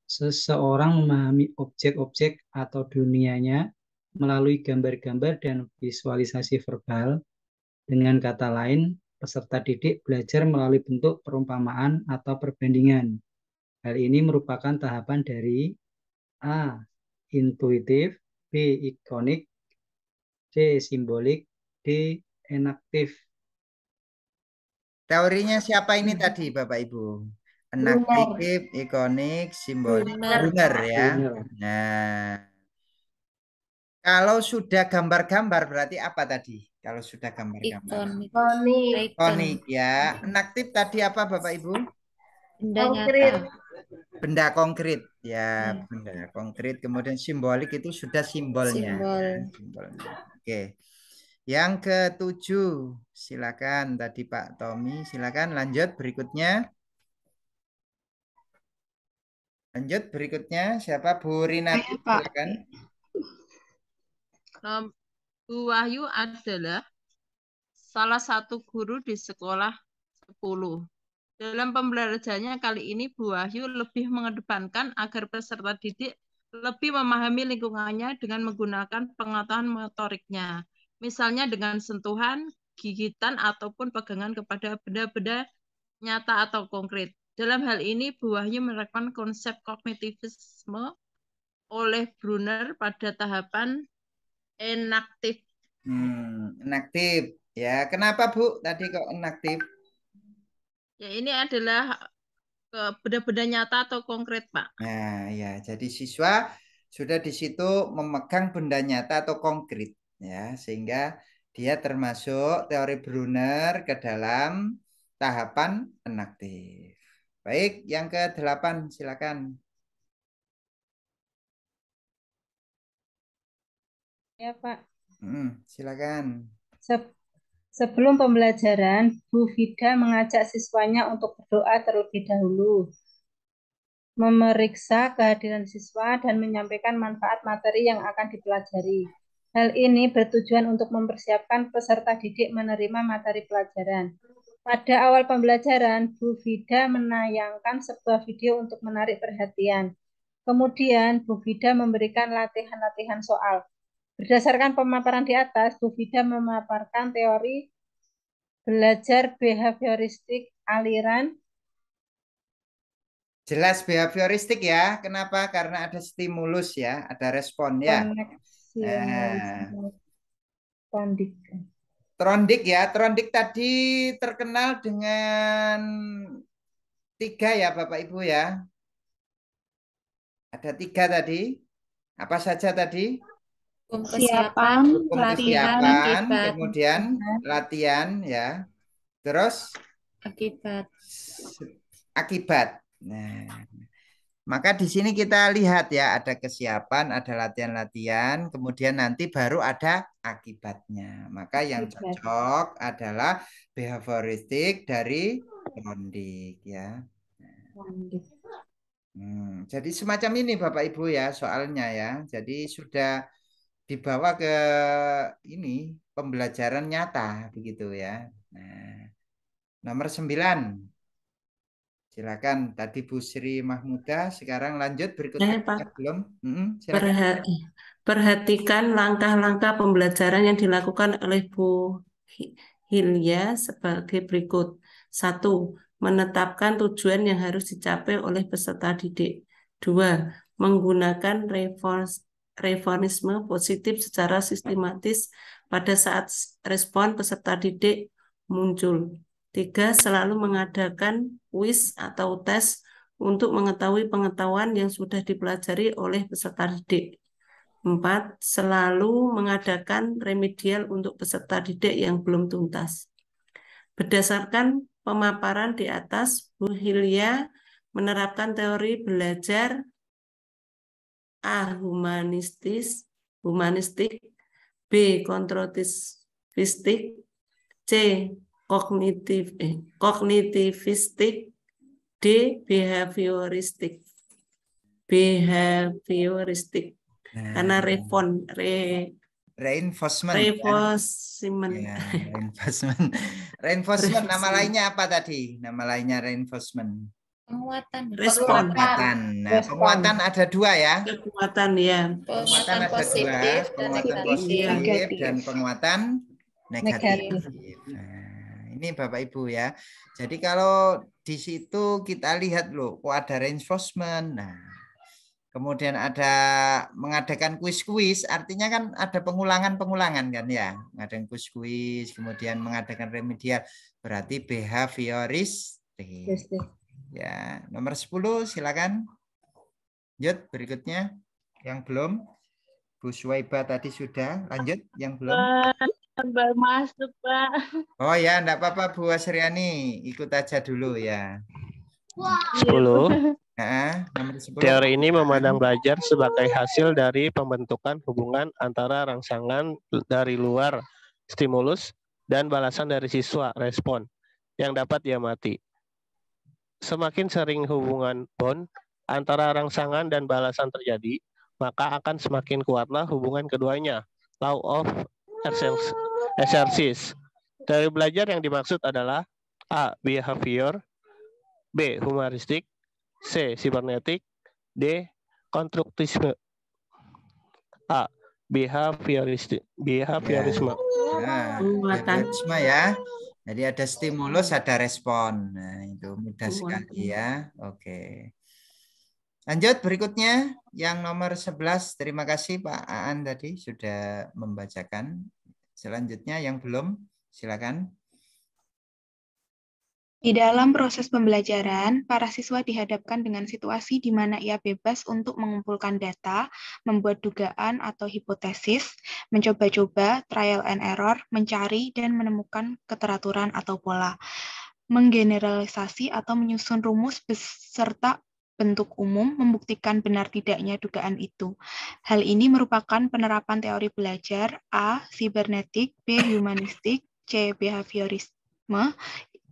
seseorang memahami objek-objek atau dunianya melalui gambar-gambar dan visualisasi verbal, dengan kata lain, peserta didik belajar melalui bentuk perumpamaan atau perbandingan. Hal ini merupakan tahapan dari A. Intuitif, B. Ikonik, C. Simbolik, D. Enaktif. Teorinya siapa ini tadi Bapak Ibu? Enaktif, ikonik, simbolik, Brunner ya. Nah, kalau sudah gambar-gambar berarti apa tadi? Kalau sudah gambar-gambar. Ikonik ya. Enaktif tadi apa Bapak Ibu? Benda nyata. Benda konkret ya, benda konkret. Kemudian simbolik itu sudah simbolnya. Simbol. Simbolnya. Oke. Yang ketujuh, silakan tadi Pak Tommy, silakan lanjut berikutnya. Lanjut berikutnya siapa? Bu Rinati, silakan. Bu Wahyu adalah salah satu guru di sekolah 10. Dalam pembelajarannya kali ini, Bu Wahyu lebih mengedepankan agar peserta didik lebih memahami lingkungannya dengan menggunakan pengetahuan motoriknya. Misalnya dengan sentuhan, gigitan, ataupun pegangan kepada benda-benda nyata atau konkret. Dalam hal ini, Bu Wahyu menerapkan konsep kognitivisme oleh Brunner pada tahapan enaktif. Inaktif. Ya, kenapa Bu tadi kok inaktif? Ya, ini adalah benda-benda nyata atau konkret, Pak. Nah, ya, jadi siswa sudah di situ memegang benda nyata atau konkret, ya, sehingga dia termasuk teori Brunner ke dalam tahapan inaktif. Baik, yang ke-8 silakan. Ya, Pak. Silakan. Sebelum pembelajaran, Bu Vida mengajak siswanya untuk berdoa terlebih dahulu, memeriksa kehadiran siswa dan menyampaikan manfaat materi yang akan dipelajari. Hal ini bertujuan untuk mempersiapkan peserta didik menerima materi pelajaran. Pada awal pembelajaran, Bu Vida menayangkan sebuah video untuk menarik perhatian. Kemudian, Bu Vida memberikan latihan-latihan soal. Berdasarkan pemaparan di atas, Bu Vida memaparkan teori belajar behavioristik aliran. Jelas behavioristik ya. Kenapa? Karena ada stimulus ya, ada respon ya. Trondik ya. Trondik tadi terkenal dengan 3 ya Bapak Ibu ya. Ada 3 tadi. Apa saja tadi? Kesiapan, kesiapan, kemudian latihan ya. Terus akibat. Nah, maka di sini kita lihat ya, ada kesiapan, ada latihan-latihan, kemudian nanti baru ada akibatnya. Maka yang cocok adalah behavioristik dari Trondik ya. Jadi semacam ini Bapak Ibu ya soalnya ya. Jadi sudah dibawa ke ini pembelajaran nyata begitu ya. Nah, nomor 9. Silakan, tadi Bu Sri Mahmuda, sekarang lanjut berikutnya. Belum? Silakan. Perhatikan langkah-langkah pembelajaran yang dilakukan oleh Bu Hilya sebagai berikut. 1. Menetapkan tujuan yang harus dicapai oleh peserta didik. 2. Menggunakan reformisme positif secara sistematis pada saat respon peserta didik muncul. 3. Selalu mengadakan kuis atau tes untuk mengetahui pengetahuan yang sudah dipelajari oleh peserta didik. 4. Selalu mengadakan remedial untuk peserta didik yang belum tuntas. Berdasarkan pemaparan di atas, Bu Hilya menerapkan teori belajar A. Humanistik, B. Konstruktivistik, C. Kognitivistik, D. Behavioristik. Karena reinforcement. Nama lainnya apa tadi? Nama lainnya reinforcement. Penguatan. Nah, penguatan ada 2 ya. Penguatan ya. Penguatan ada positif 2, penguatan positif dan penguatan negatif. Nah, ini Bapak Ibu ya. Jadi kalau di situ kita lihat loh, kok ada reinforcement. Nah, kemudian ada mengadakan kuis-kuis, artinya kan ada pengulangan-pengulangan kan ya. Mengadakan kuis-kuis, kemudian mengadakan remedial, berarti behavioristik. Ya, nomor 10 silakan. Lanjut berikutnya yang belum. Bu Suwaiba tadi sudah, lanjut yang belum. Baru masuk, Pak. Oh ya, enggak apa-apa Bu Asriani, ikut aja dulu ya. 10. Nomor 10. Teori ini memandang belajar sebagai hasil dari pembentukan hubungan antara rangsangan dari luar stimulus dan balasan dari siswa respon yang dapat diamati. Semakin sering hubungan bond antara rangsangan dan balasan terjadi, maka akan semakin kuatlah hubungan keduanya. Law of exercise. Teori belajar yang dimaksud adalah A. Behavior, B. Humanistik, C. Cybernetik, D. Konstruktisme. A. Behaviorisme. Nah, behaviorisme ya. Jadi ada stimulus, ada respon. Nah, itu mudah sekali ya. Oke. Lanjut berikutnya yang nomor 11. Terima kasih Pak Aan tadi sudah membacakan. Selanjutnya yang belum, silakan. Di dalam proses pembelajaran, para siswa dihadapkan dengan situasi di mana ia bebas untuk mengumpulkan data, membuat dugaan atau hipotesis, mencoba-coba, trial and error, mencari dan menemukan keteraturan atau pola, menggeneralisasi atau menyusun rumus beserta bentuk umum, membuktikan benar tidaknya dugaan itu. Hal ini merupakan penerapan teori belajar A. Sibernetik, B. Humanistik, C. Behaviorisme,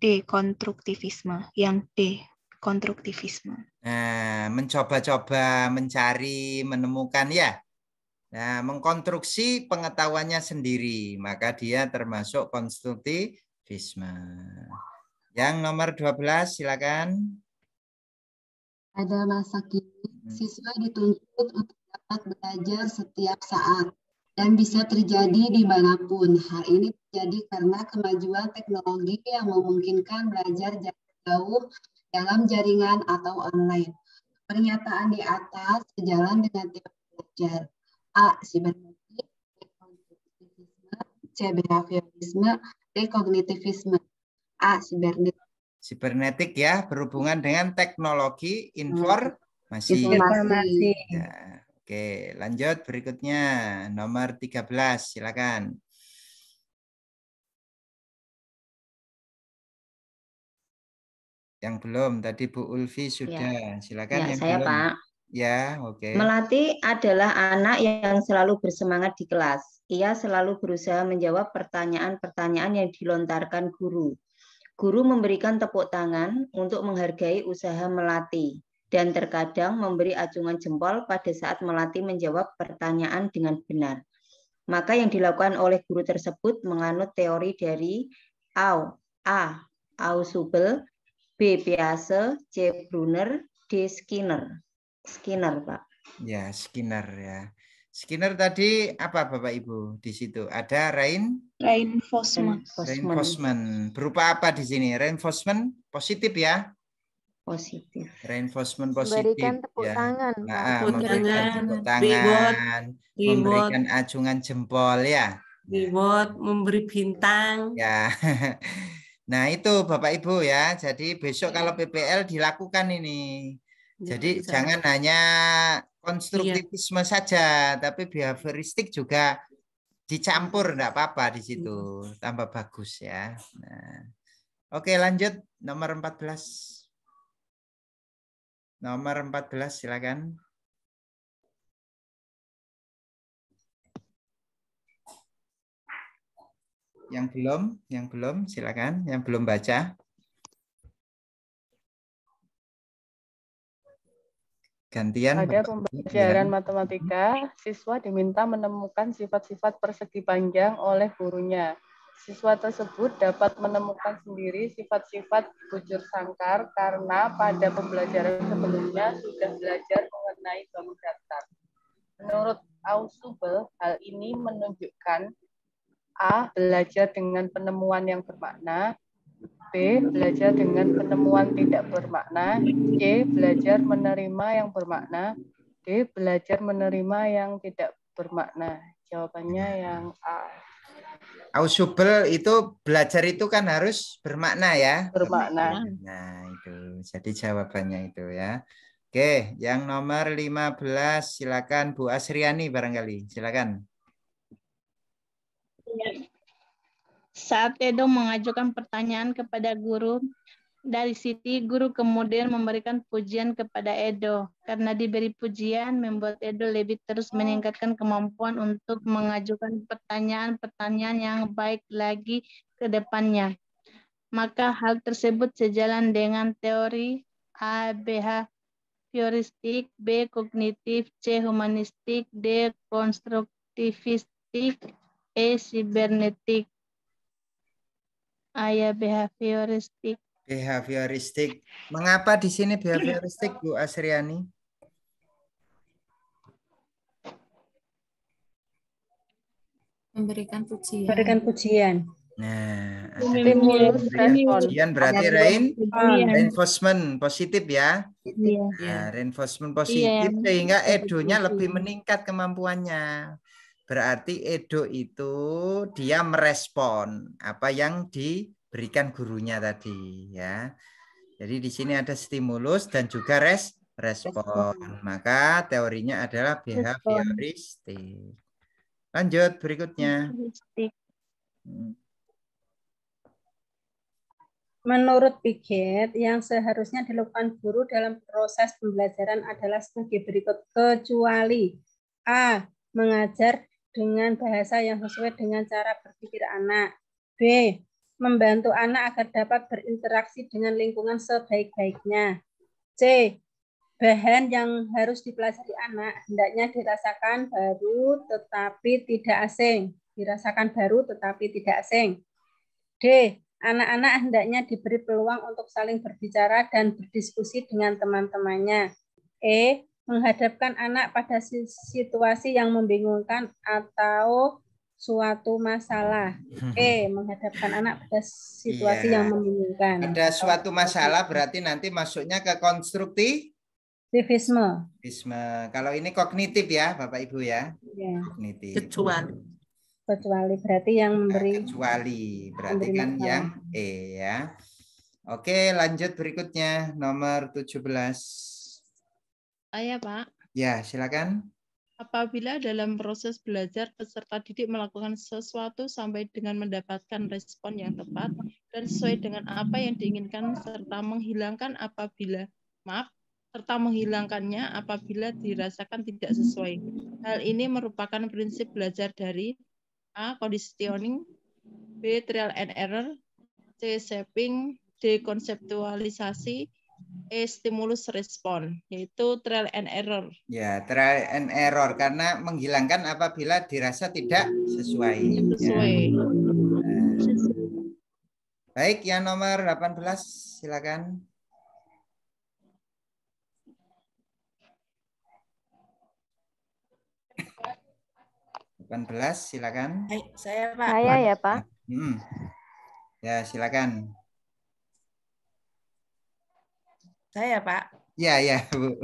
D. Konstruktivisme. Yang D. Konstruktivisme. Nah, mencoba-coba, mencari, menemukan ya. Nah, mengkonstruksi pengetahuannya sendiri, maka dia termasuk konstruktivisme. Yang nomor 12, silakan. Pada masa kini, siswa dituntut untuk dapat belajar setiap saat dan bisa terjadi dimanapun. Hal ini terjadi karena kemajuan teknologi yang memungkinkan belajar jarak jauh dalam jaringan atau online. Pernyataan di atas sejalan dengan teori belajar. A. Sibernetik, B. Konstruktivisme, C. Behaviorisme, D. Kognitivisme. A. Sibernetik. Sibernetik ya, berhubungan dengan teknologi informasi. Ya, oke, lanjut berikutnya. Nomor 13, silakan. Yang belum, tadi Bu Ulfi sudah. Silakan Ya, yang saya belum. Pak. Ya, oke. Melati adalah anak yang selalu bersemangat di kelas. Ia selalu berusaha menjawab pertanyaan-pertanyaan yang dilontarkan guru. Guru memberikan tepuk tangan untuk menghargai usaha Melati dan terkadang memberi acungan jempol pada saat Melati menjawab pertanyaan dengan benar. Maka yang dilakukan oleh guru tersebut menganut teori dari A. Ausubel, B. Pease, C. Brunner, D. Skinner. Skinner, Pak. Ya, Skinner ya. Skinner tadi apa Bapak Ibu di situ? Ada Reinforcement. Reinforcement. Berupa apa di sini? Reinforcement positif ya? Positif. Reinforcement positif. Memberikan tepuk ya. tangan, Pak. Memberikan tepuk tangan, memberikan acungan jempol ya. Reward, memberi bintang. Ya. Nah, itu Bapak Ibu ya. Jadi besok kalau PPL dilakukan ini. Jadi jangan hanya konstruktivisme saja, tapi behavioristik juga dicampur, enggak apa-apa di situ. Tambah bagus ya. Nah. Oke, lanjut nomor 14. Nomor 14 silakan. Yang belum silakan, yang belum baca. Gantian. Pada pembelajaran matematika, siswa diminta menemukan sifat-sifat persegi panjang oleh gurunya. Siswa tersebut dapat menemukan sendiri sifat-sifat bujur sangkar karena pada pembelajaran sebelumnya sudah belajar mengenai bangun datar. Menurut Ausubel, hal ini menunjukkan A. Belajar dengan penemuan yang bermakna, B. Belajar dengan penemuan tidak bermakna, C. Belajar menerima yang bermakna, D. Belajar menerima yang tidak bermakna. Jawabannya yang A. Ausubel itu belajar itu kan harus bermakna ya. Bermakna. Nah itu, jadi jawabannya itu ya. Oke, yang nomor 15 silakan Bu Asriani barangkali, silakan. Saat Edo mengajukan pertanyaan kepada guru, dari Siti, guru kemudian memberikan pujian kepada Edo. Karena diberi pujian, membuat Edo lebih terus meningkatkan kemampuan untuk mengajukan pertanyaan-pertanyaan yang baik lagi ke depannya. Maka hal tersebut sejalan dengan teori A. Behavioristik, B. Kognitif, C. Humanistik, D. Konstruktivistik, E. Sibernetik. Ayah behavioristik. Behavioristik. Mengapa di sini behavioristik, Bu Asriani? Memberikan pujian. Memberikan pujian. Nah, Stimulus respon. pujian berarti reinforcement positif ya. Nah, reinforcement positif sehingga Edonya lebih meningkat kemampuannya. berarti Edo itu dia merespon apa yang diberikan gurunya tadi ya. Jadi di sini ada stimulus dan juga respon. Maka teorinya adalah behavioristik. Lanjut berikutnya. Menurut Piaget, yang seharusnya dilakukan guru dalam proses pembelajaran adalah sebagai berikut. Kecuali A. Mengajar dengan bahasa yang sesuai dengan cara berpikir anak. B. Membantu anak agar dapat berinteraksi dengan lingkungan sebaik-baiknya. C. Bahan yang harus dipelajari anak hendaknya dirasakan baru tetapi tidak asing. Dirasakan baru tetapi tidak asing. D. Anak-anak hendaknya diberi peluang untuk saling berbicara dan berdiskusi dengan teman-temannya. E. Menghadapkan anak pada situasi yang membingungkan atau suatu masalah. E. Menghadapkan anak pada situasi yang membingungkan. Ada suatu masalah berarti nanti masuknya ke konstruktivisme. Kalau ini kognitif ya, Bapak Ibu ya. Kognitif. Kecuali berarti yang memberi. Kecuali berarti kan masalah. Yang E ya. Oke, lanjut berikutnya nomor 17. Saya, Pak. Ya, silakan. Apabila dalam proses belajar peserta didik melakukan sesuatu sampai dengan mendapatkan respon yang tepat dan sesuai dengan apa yang diinginkan serta menghilangkannya apabila dirasakan tidak sesuai. Hal ini merupakan prinsip belajar dari A. Conditioning, B. Trial and error, C. Shaping, D. Konseptualisasi, E. Stimulus respon, yaitu trial and error. Ya, trial and error karena menghilangkan apabila dirasa tidak sesuai. Sesuai. Ya. Baik, yang nomor 18 silakan. Silakan. Saya Pak. Saya ya Pak. Ya silakan. Saya Pak. Ya Bu.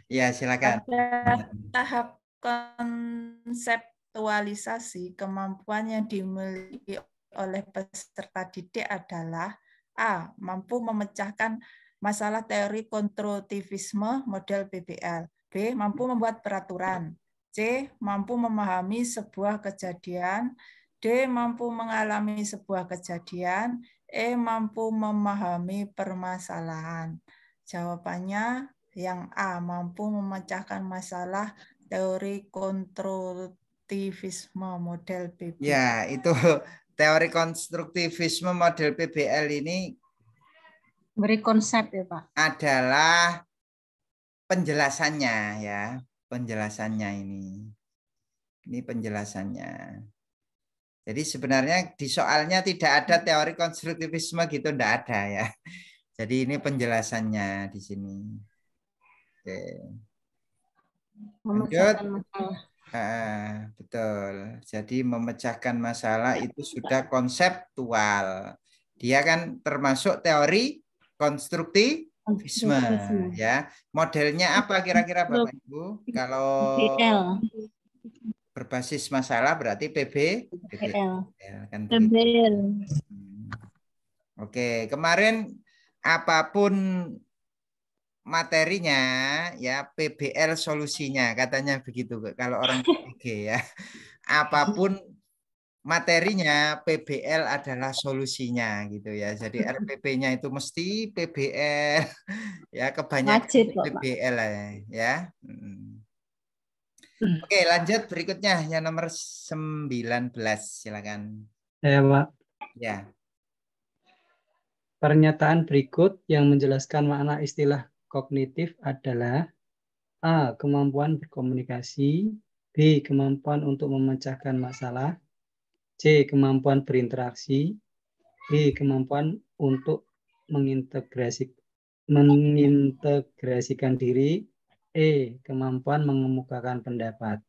Ya silakan. Pada tahap konseptualisasi kemampuan yang dimiliki oleh peserta didik adalah A. Mampu memecahkan masalah teori konstruktivisme model PBL. B. Mampu membuat peraturan. C. Mampu memahami sebuah kejadian. D. Mampu mengalami sebuah kejadian. E. Mampu memahami permasalahan. Jawabannya yang A. Mampu memecahkan masalah teori konstruktivisme model PBL. Ya, itu teori konstruktivisme model PBL ini beri konsep ya Pak. Adalah penjelasannya ya. Penjelasannya ini penjelasannya. Jadi sebenarnya di soalnya tidak ada teori konstruktivisme gitu, enggak ada ya. Jadi ini penjelasannya di sini. Oke. Lanjut. Betul. Jadi memecahkan masalah itu sudah konseptual. Dia kan termasuk teori konstruktivisme ya. Modelnya apa kira-kira Bapak Ibu? Kalau berbasis masalah berarti PBL kan PBL. Oke, kemarin apapun materinya ya PBL solusinya katanya begitu kalau orang PG ya. Apapun materinya PBL adalah solusinya gitu ya. Jadi RPP-nya itu mesti PBL ya, kebanyakan PBL ya. Oke, lanjut berikutnya yang nomor 19 silakan. Ya, Pak. Ya. Pernyataan berikut yang menjelaskan makna istilah kognitif adalah A. Kemampuan berkomunikasi, B. Kemampuan untuk memecahkan masalah, C. Kemampuan berinteraksi, D. Kemampuan untuk mengintegrasikan diri, E. Kemampuan mengemukakan pendapat.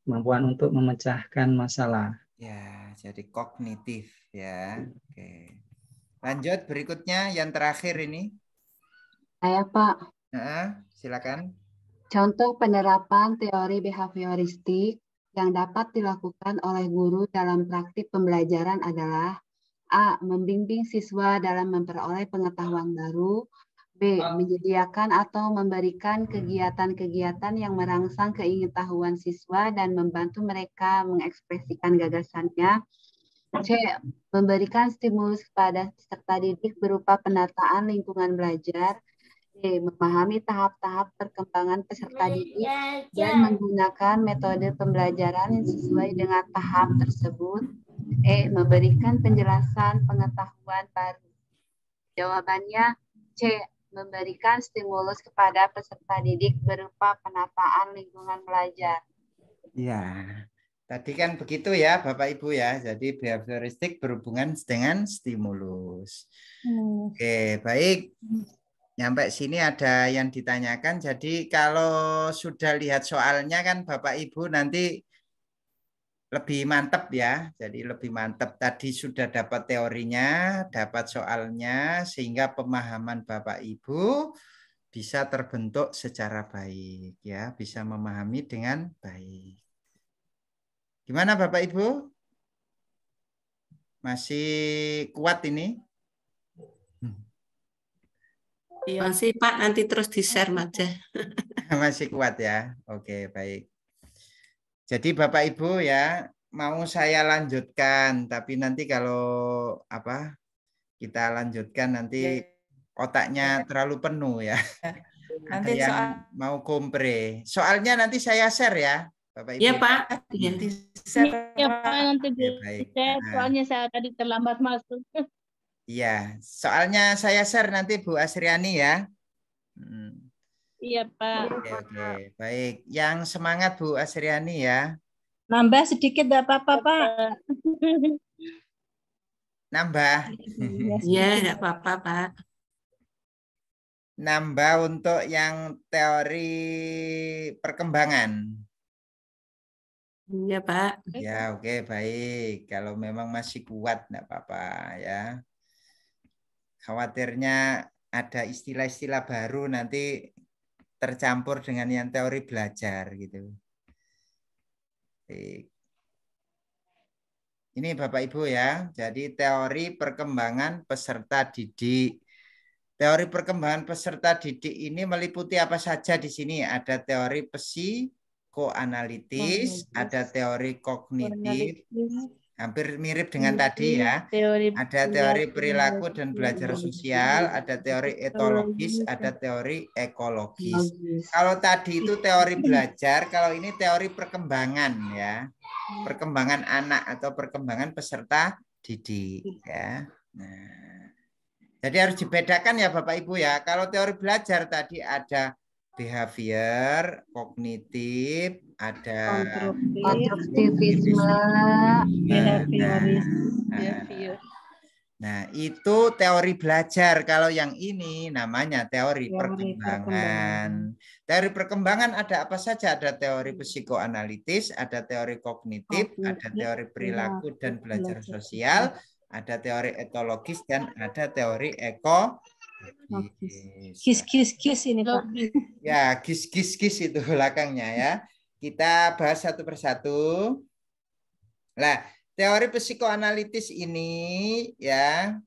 Kemampuan untuk memecahkan masalah. Ya, jadi kognitif ya. Oke. Lanjut berikutnya yang terakhir ini. Saya Pak. Silakan. Contoh penerapan teori behavioristik yang dapat dilakukan oleh guru dalam praktik pembelajaran adalah A. Membimbing siswa dalam memperoleh pengetahuan baru. B. Menyediakan atau memberikan kegiatan-kegiatan yang merangsang keingetahuan siswa dan membantu mereka mengekspresikan gagasannya. C. Memberikan stimulus kepada peserta didik berupa penataan lingkungan belajar. D. Memahami tahap-tahap perkembangan peserta didik dan menggunakan metode pembelajaran yang sesuai dengan tahap tersebut. E. Memberikan penjelasan pengetahuan baru. Jawabannya C. Memberikan stimulus kepada peserta didik berupa penataan lingkungan belajar. Ya, tadi kan begitu ya Bapak Ibu ya. Jadi behavioristik berhubungan dengan stimulus. Oke, baik. Nyampe sini ada yang ditanyakan. Jadi kalau sudah lihat soalnya kan Bapak Ibu nanti lebih mantap ya. Jadi lebih mantap. Tadi sudah dapat teorinya, dapat soalnya, sehingga pemahaman Bapak Ibu bisa terbentuk secara baik ya, bisa memahami dengan baik. Gimana Bapak Ibu? Masih kuat ini? Masih Pak, nanti terus di-share aja. Masih kuat ya. Oke, baik. Jadi Bapak Ibu ya, mau saya lanjutkan, tapi nanti kalau kita lanjutkan nanti otaknya terlalu penuh ya. Nanti ada yang mau kompre. Soalnya nanti saya share ya, Bapak Ibu. Iya Pak. Iya Pak, nanti di-share. Soalnya saya tadi terlambat masuk. Iya, soalnya saya share nanti Bu Asriani ya. Iya Pak. Oke, baik. Yang semangat Bu Asriani ya. Nambah sedikit enggak apa-apa Pak. Nambah. Iya, enggak apa-apa Pak. Nambah untuk yang teori perkembangan. Iya Pak. Ya, oke, baik. Kalau memang masih kuat enggak apa-apa ya. Khawatirnya ada istilah-istilah baru nanti tercampur dengan yang teori belajar gitu. Baik. Ini Bapak Ibu ya, jadi teori perkembangan peserta didik. Teori perkembangan peserta didik ini meliputi apa saja di sini? Ada teori psikoanalitis, ada teori kognitif, hampir mirip dengan tadi ya. Ada teori perilaku dan belajar sosial, ada teori etologis, ada teori ekologis. Kalau tadi itu teori belajar, kalau ini teori perkembangan ya. Perkembangan anak atau perkembangan peserta didik ya. Nah, jadi harus dibedakan ya Bapak Ibu ya. Kalau teori belajar tadi ada behavior, kognitif, ada konstruktivisme, Nah, itu teori belajar. Kalau yang ini namanya teori perkembangan. Teori perkembangan ada apa saja? Ada teori psikoanalitis, ada teori kognitif, ada teori perilaku dan belajar sosial, ada teori etologis, dan ada teori Gis ini Pak. Ya, gis itu belakangnya ya. Kita bahas satu persatu. Nah, teori psikoanalitis ini ya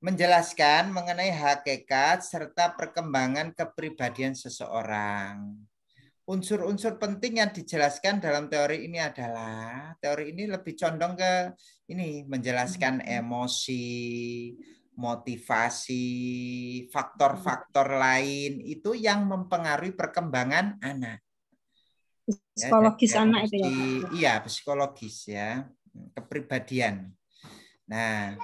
menjelaskan mengenai hakikat serta perkembangan kepribadian seseorang. Unsur-unsur penting yang dijelaskan dalam teori ini adalah, teori ini lebih condong ke ini, menjelaskan emosi, motivasi, faktor-faktor lain itu yang mempengaruhi perkembangan anak. Psikologis ya, anak itu ya. Iya, psikologis ya, kepribadian. Nah,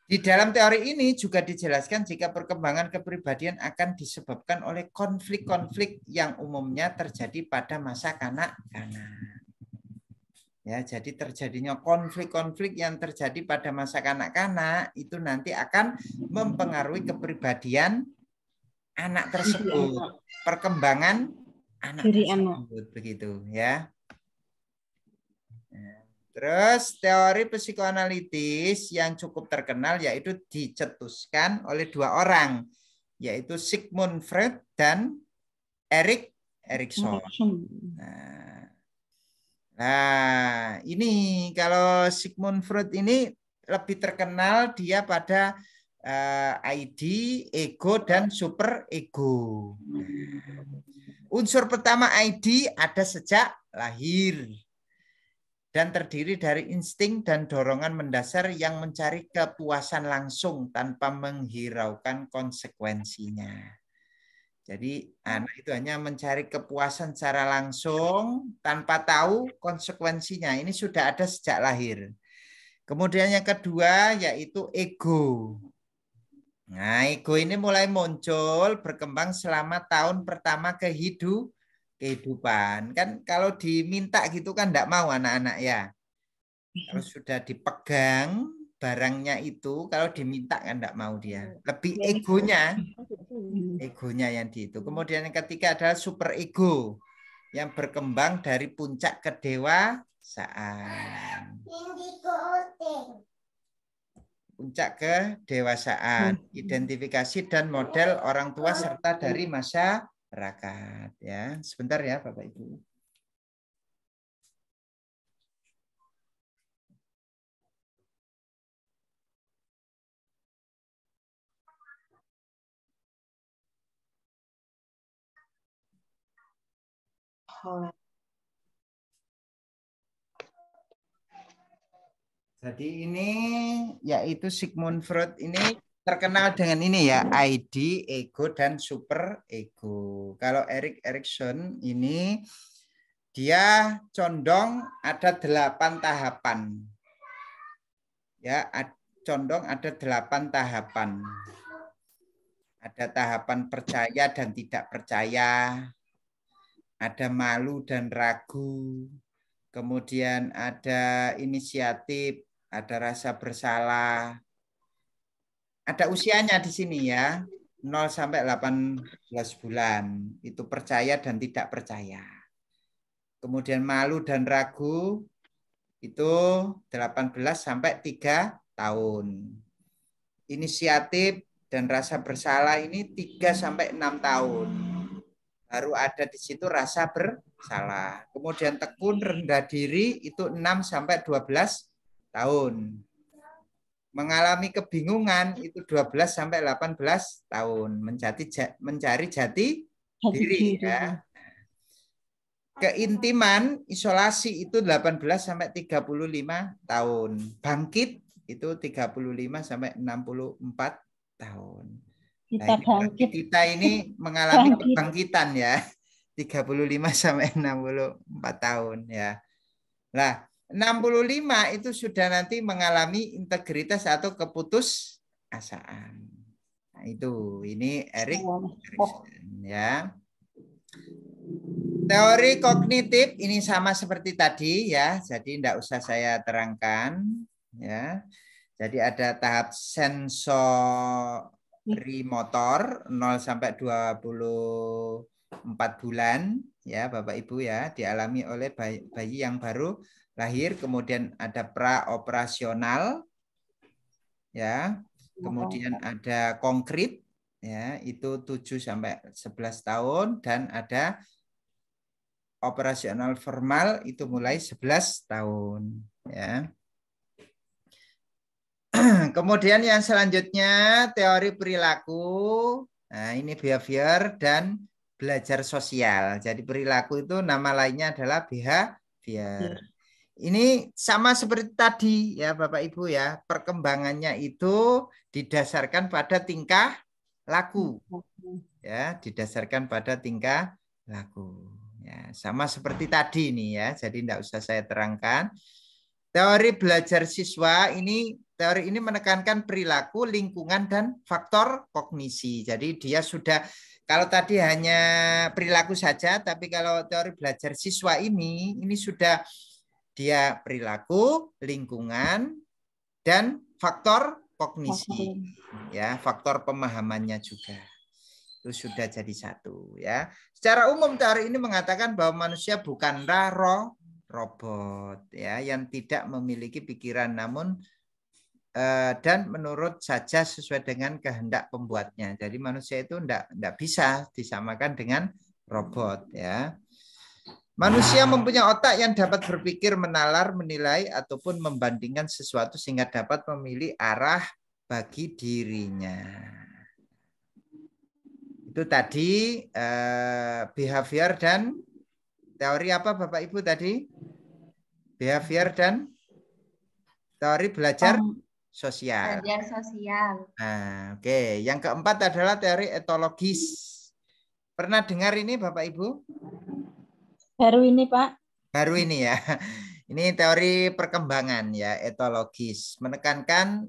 di dalam teori ini juga dijelaskan jika perkembangan kepribadian akan disebabkan oleh konflik-konflik yang umumnya terjadi pada masa kanak-kanak. Ya, jadi terjadinya konflik-konflik yang terjadi pada masa kanak-kanak itu nanti akan mempengaruhi kepribadian anak tersebut, perkembangan anak tersebut, begitu ya. Terus teori psikoanalitis yang cukup terkenal yaitu dicetuskan oleh dua orang, yaitu Sigmund Freud dan Erikson. Nah, ini kalau Sigmund Freud ini lebih terkenal dia pada ID, ego, dan super ego. Unsur pertama ID ada sejak lahir dan terdiri dari insting dan dorongan mendasar yang mencari kepuasan langsung tanpa menghiraukan konsekuensinya. Jadi anak itu hanya mencari kepuasan secara langsung tanpa tahu konsekuensinya. Ini sudah ada sejak lahir. Kemudian yang kedua yaitu ego. Nah, ego ini mulai muncul berkembang selama tahun pertama kehidupan. Kan kalau diminta gitu kan enggak mau anak-anak ya. Kalau sudah dipegang barangnya itu, kalau diminta kan enggak mau dia. Lebih egonya yang dihitung. Kemudian yang ketiga adalah super ego yang berkembang dari puncak kedewasaan. Puncak kedewasaan, identifikasi dan model orang tua serta dari masyarakat. Ya, sebentar ya Bapak Ibu. Jadi ini yaitu Sigmund Freud ini terkenal dengan ini ya, ID, ego, dan super ego. Kalau Erik Erikson ini dia condong ada 8 tahapan. Ya, condong ada 8 tahapan. Ada tahapan percaya dan tidak percaya. Ada malu dan ragu, kemudian ada inisiatif, ada rasa bersalah. Ada usianya di sini ya, 0 sampai 18 bulan. Itu percaya dan tidak percaya. Kemudian malu dan ragu, itu 18 sampai 3 tahun. Inisiatif dan rasa bersalah ini 3 sampai 6 tahun. Baru ada di situ rasa bersalah. Kemudian tekun rendah diri itu 6 sampai 12 tahun. Mengalami kebingungan itu 12 sampai 18 tahun. Mencari jati diri ya. Keintiman, isolasi itu 18 sampai 35 tahun. Bangkit itu 35 sampai 64 tahun. Kita ini mengalami kebangkitan ya. 35 sampai 64 tahun ya. Nah, 65 itu sudah nanti mengalami integritas atau keputusasaan. Nah, itu ini Erik Erikson ya. Teori kognitif ini sama seperti tadi ya. Jadi tidak usah saya terangkan ya. Jadi ada tahap sensorimotor 0 sampai 24 bulan ya Bapak Ibu ya, dialami oleh bayi yang baru lahir. Kemudian ada praoperasional ya. Kemudian ada konkret ya, itu 7 sampai 11 tahun dan ada operasional formal itu mulai 11 tahun ya. Kemudian yang selanjutnya teori perilaku. Nah, ini behavior dan belajar sosial. Jadi perilaku itu nama lainnya adalah behavior. Ini sama seperti tadi ya Bapak Ibu ya. Perkembangannya itu didasarkan pada tingkah laku. Ya, didasarkan pada tingkah laku. Ya, sama seperti tadi nih ya. Jadi tidak usah saya terangkan. Teori belajar siswa ini, teori ini menekankan perilaku, lingkungan, dan faktor kognisi. Jadi dia sudah, kalau tadi hanya perilaku saja, tapi kalau teori belajar siswa ini sudah dia perilaku, lingkungan, dan faktor kognisi. Ya, faktor pemahamannya juga. Itu sudah jadi satu ya. Secara umum teori ini mengatakan bahwa manusia bukanlah robot ya yang tidak memiliki pikiran namun dan menurut saja sesuai dengan kehendak pembuatnya. Jadi manusia itu enggak bisa disamakan dengan robot ya. Manusia mempunyai otak yang dapat berpikir, menalar, menilai, ataupun membandingkan sesuatu sehingga dapat memilih arah bagi dirinya. Itu tadi behavior dan teori apa Bapak Ibu tadi? Behavior dan teori belajar sosial. Belajar sosial. Nah, oke. Yang keempat adalah teori etologis. Pernah dengar ini Bapak Ibu? Baru ini Pak. Baru ini ya. Ini teori perkembangan ya, etologis. Menekankan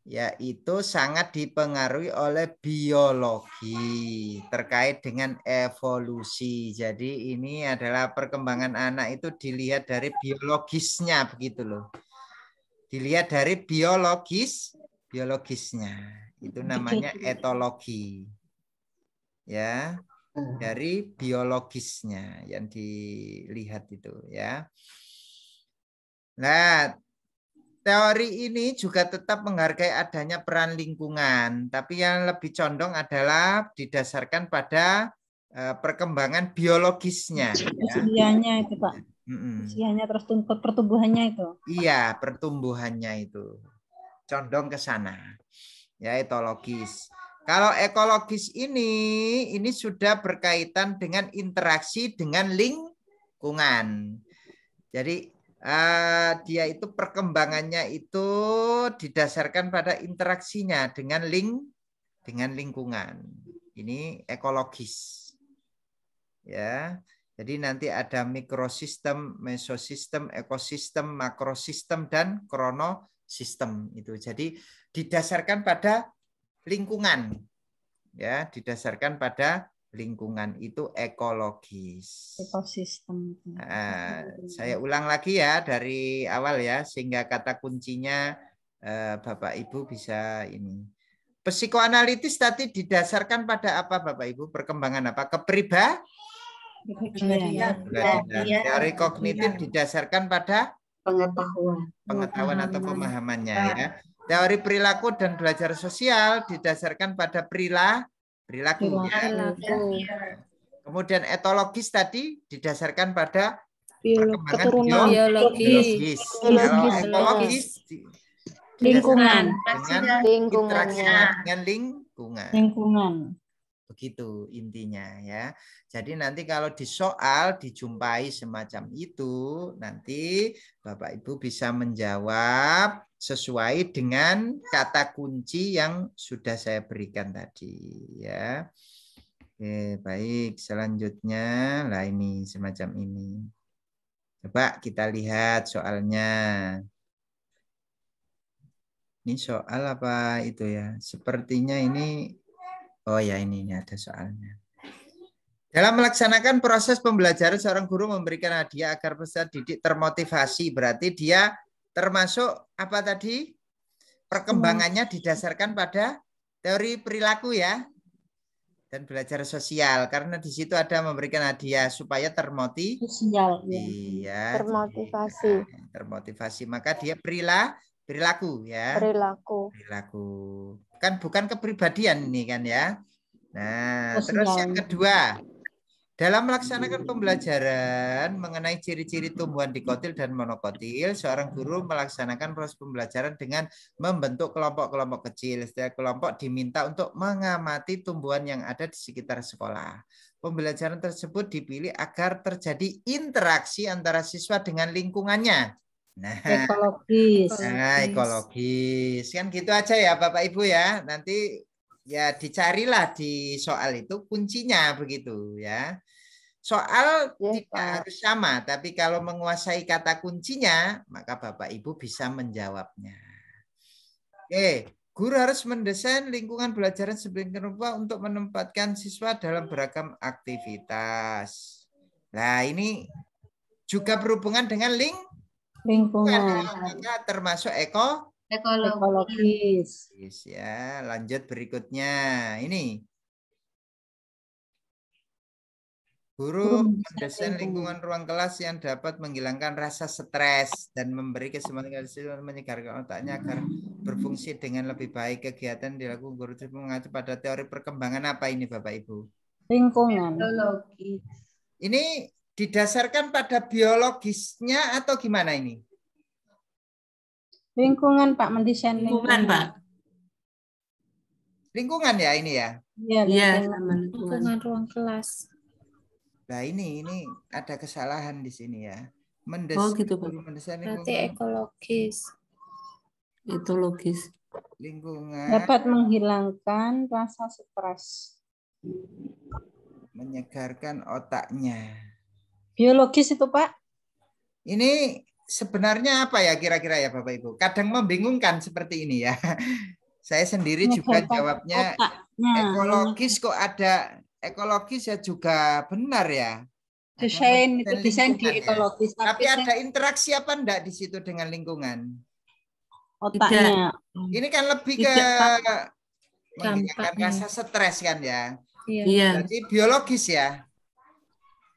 yaitu sangat dipengaruhi oleh biologi terkait dengan evolusi. Jadi ini adalah perkembangan anak itu dilihat dari biologisnya begitu loh. Dilihat dari biologisnya. Itu namanya etologi. Ya. Dari biologisnya yang dilihat itu ya. Nah, teori ini juga tetap menghargai adanya peran lingkungan, tapi yang lebih condong adalah didasarkan pada perkembangan biologisnya. Usianya itu Pak. Usianya terus pertumbuhannya itu. Iya, pertumbuhannya itu condong ke sana. Ya, etologis. Kalau ekologis ini sudah berkaitan dengan interaksi dengan lingkungan. Jadi dia itu perkembangannya itu didasarkan pada interaksinya dengan lingkungan. Ini ekologis. Ya. Jadi nanti ada mikrosistem, mesosistem, ekosistem, makrosistem dan kronosistem itu. Jadi didasarkan pada lingkungan, ya, didasarkan pada lingkungan itu ekologis. Ekosistem. Saya ulang lagi ya dari awal ya, sehingga kata kuncinya Bapak Ibu bisa ini. Psikoanalitis tadi didasarkan pada apa Bapak Ibu? Perkembangan apa? Kepribadian. Teori kognitif didasarkan pada pengetahuan atau pemahamannya ya. Teori perilaku dan belajar sosial didasarkan pada perilaku. Kemudian etologis tadi didasarkan pada perkembangan biologis. Kalau ekologis lingkungan dengan interaksinya dengan lingkungan. Begitu intinya ya. Jadi nanti kalau di soal dijumpai semacam itu, nanti Bapak Ibu bisa menjawab sesuai dengan kata kunci yang sudah saya berikan tadi ya. Oke, baik. Selanjutnya lah ini semacam ini. Coba kita lihat soalnya. Ini soal apa itu ya? Sepertinya ini, oh ya ini ada soalnya. Dalam melaksanakan proses pembelajaran, seorang guru memberikan hadiah agar peserta didik termotivasi. Berarti dia termasuk apa tadi? Perkembangannya didasarkan pada teori perilaku ya. Dan belajar sosial. Karena di situ ada memberikan hadiah supaya termotivasi. Termotivasi. Maka dia perilaku ya. Perilaku. Bukan kepribadian ini kan ya. Nah, terus yang kedua. Dalam melaksanakan pembelajaran mengenai ciri-ciri tumbuhan dikotil dan monokotil, seorang guru melaksanakan proses pembelajaran dengan membentuk kelompok-kelompok kecil. Setiap kelompok diminta untuk mengamati tumbuhan yang ada di sekitar sekolah. Pembelajaran tersebut dipilih agar terjadi interaksi antara siswa dengan lingkungannya. Nah, ekologis. Kan gitu aja ya Bapak Ibu ya. Nanti ya dicarilah di soal itu kuncinya begitu ya. Soal tidak harus sama, tapi kalau menguasai kata kuncinya, maka Bapak Ibu bisa menjawabnya. Oke, guru harus mendesain lingkungan belajar sedemikian rupa untuk menempatkan siswa dalam beragam aktivitas. Nah, ini juga berhubungan dengan lingkungan, maka termasuk ekologis. Ya, lanjut berikutnya. Ini guru mendesain lingkungan ruang kelas yang dapat menghilangkan rasa stres dan memberi kesemangat menyegarkan otaknya agar berfungsi dengan lebih baik. Kegiatan dilakukan guru mengacu pada teori perkembangan apa ini Bapak Ibu? Lingkungan. Ini didasarkan pada biologisnya atau gimana ini? Lingkungan, Pak, mendesain Lingkungan, Pak. Lingkungan ya ini ya? Iya, Iya, lingkungan. sama lingkungan. Lingkungan ruang kelas. Nah ini ada kesalahan di sini ya. Oh, gitu, Pak. Mendesain Berarti lingkungan. ekologis. Itu logis. Lingkungan Dapat menghilangkan rasa stres. menyegarkan otaknya. Biologis itu, Pak? Ini sebenarnya apa ya kira-kira ya Bapak Ibu? Kadang membingungkan seperti ini ya. Saya sendiri juga Menyegarkan jawabnya otaknya. ekologis, kok ada ekologis ya juga benar ya. Ada Desain itu mendesain desain di lingkungan ya. ekologis, Tapi ada interaksi apa enggak di situ dengan lingkungan? otaknya. Ini kan lebih ke Tidak, Pak. menghilangkan Dampaknya. rasa stres kan ya. Iya. Iya, Berarti biologis ya.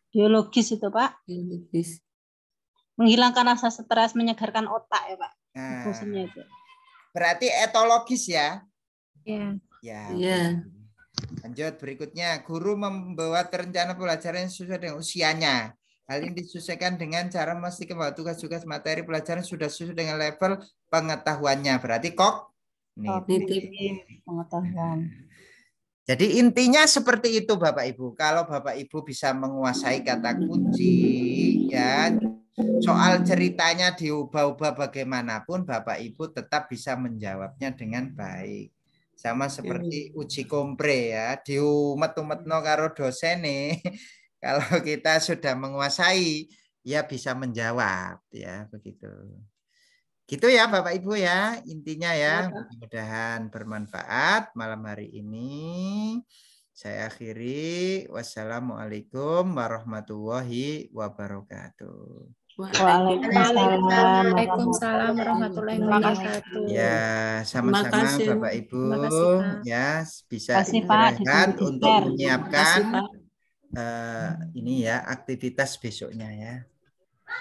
Biologis itu, Pak. biologis. Menghilangkan rasa stres, menyegarkan otak ya, Pak. Nah, Fungsinya itu. berarti etologis ya. Iya. Ya. Iya. Lanjut berikutnya, guru membuat rencana pelajaran sesuai dengan usianya. Hal ini disesuaikan dengan cara memastikan bahwa tugas-tugas materi pelajaran sudah sesuai dengan level pengetahuannya. Berarti Kognitif. Pengetahuan. Jadi intinya seperti itu Bapak Ibu. Kalau Bapak Ibu bisa menguasai kata kunci, ya soal ceritanya diubah-ubah bagaimanapun, Bapak Ibu tetap bisa menjawabnya dengan baik. Sama seperti uji kompre ya, diumet-umetno karo dosene. Kalau kita sudah menguasai, ya bisa menjawab ya begitu. Gitu ya Bapak Ibu ya, intinya ya. Mudah-mudahan bermanfaat malam hari ini. Saya akhiri. Wassalamualaikum warahmatullahi wabarakatuh. Waalaikumsalam warahmatullahi wabarakatuh. Ya, sama-sama kasih. Bapak Ibu. Terima kasih, Pak. Ya, bisa Kasih, Pak. istirahat untuk Kasih, menyiapkan Pak. ini ya aktivitas besoknya ya.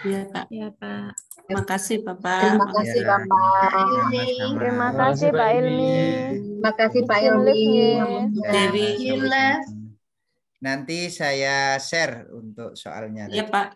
Iya, Pak. Iya, Pak. Terima kasih, Bapak. Terima kasih Ya, Bapak. sama-sama. Terima kasih Pak Ilmi. Terima kasih Pak Selamat Ilmi. Ya, Dewi. sama-sama. Nanti saya share untuk soalnya. Iya, Pak.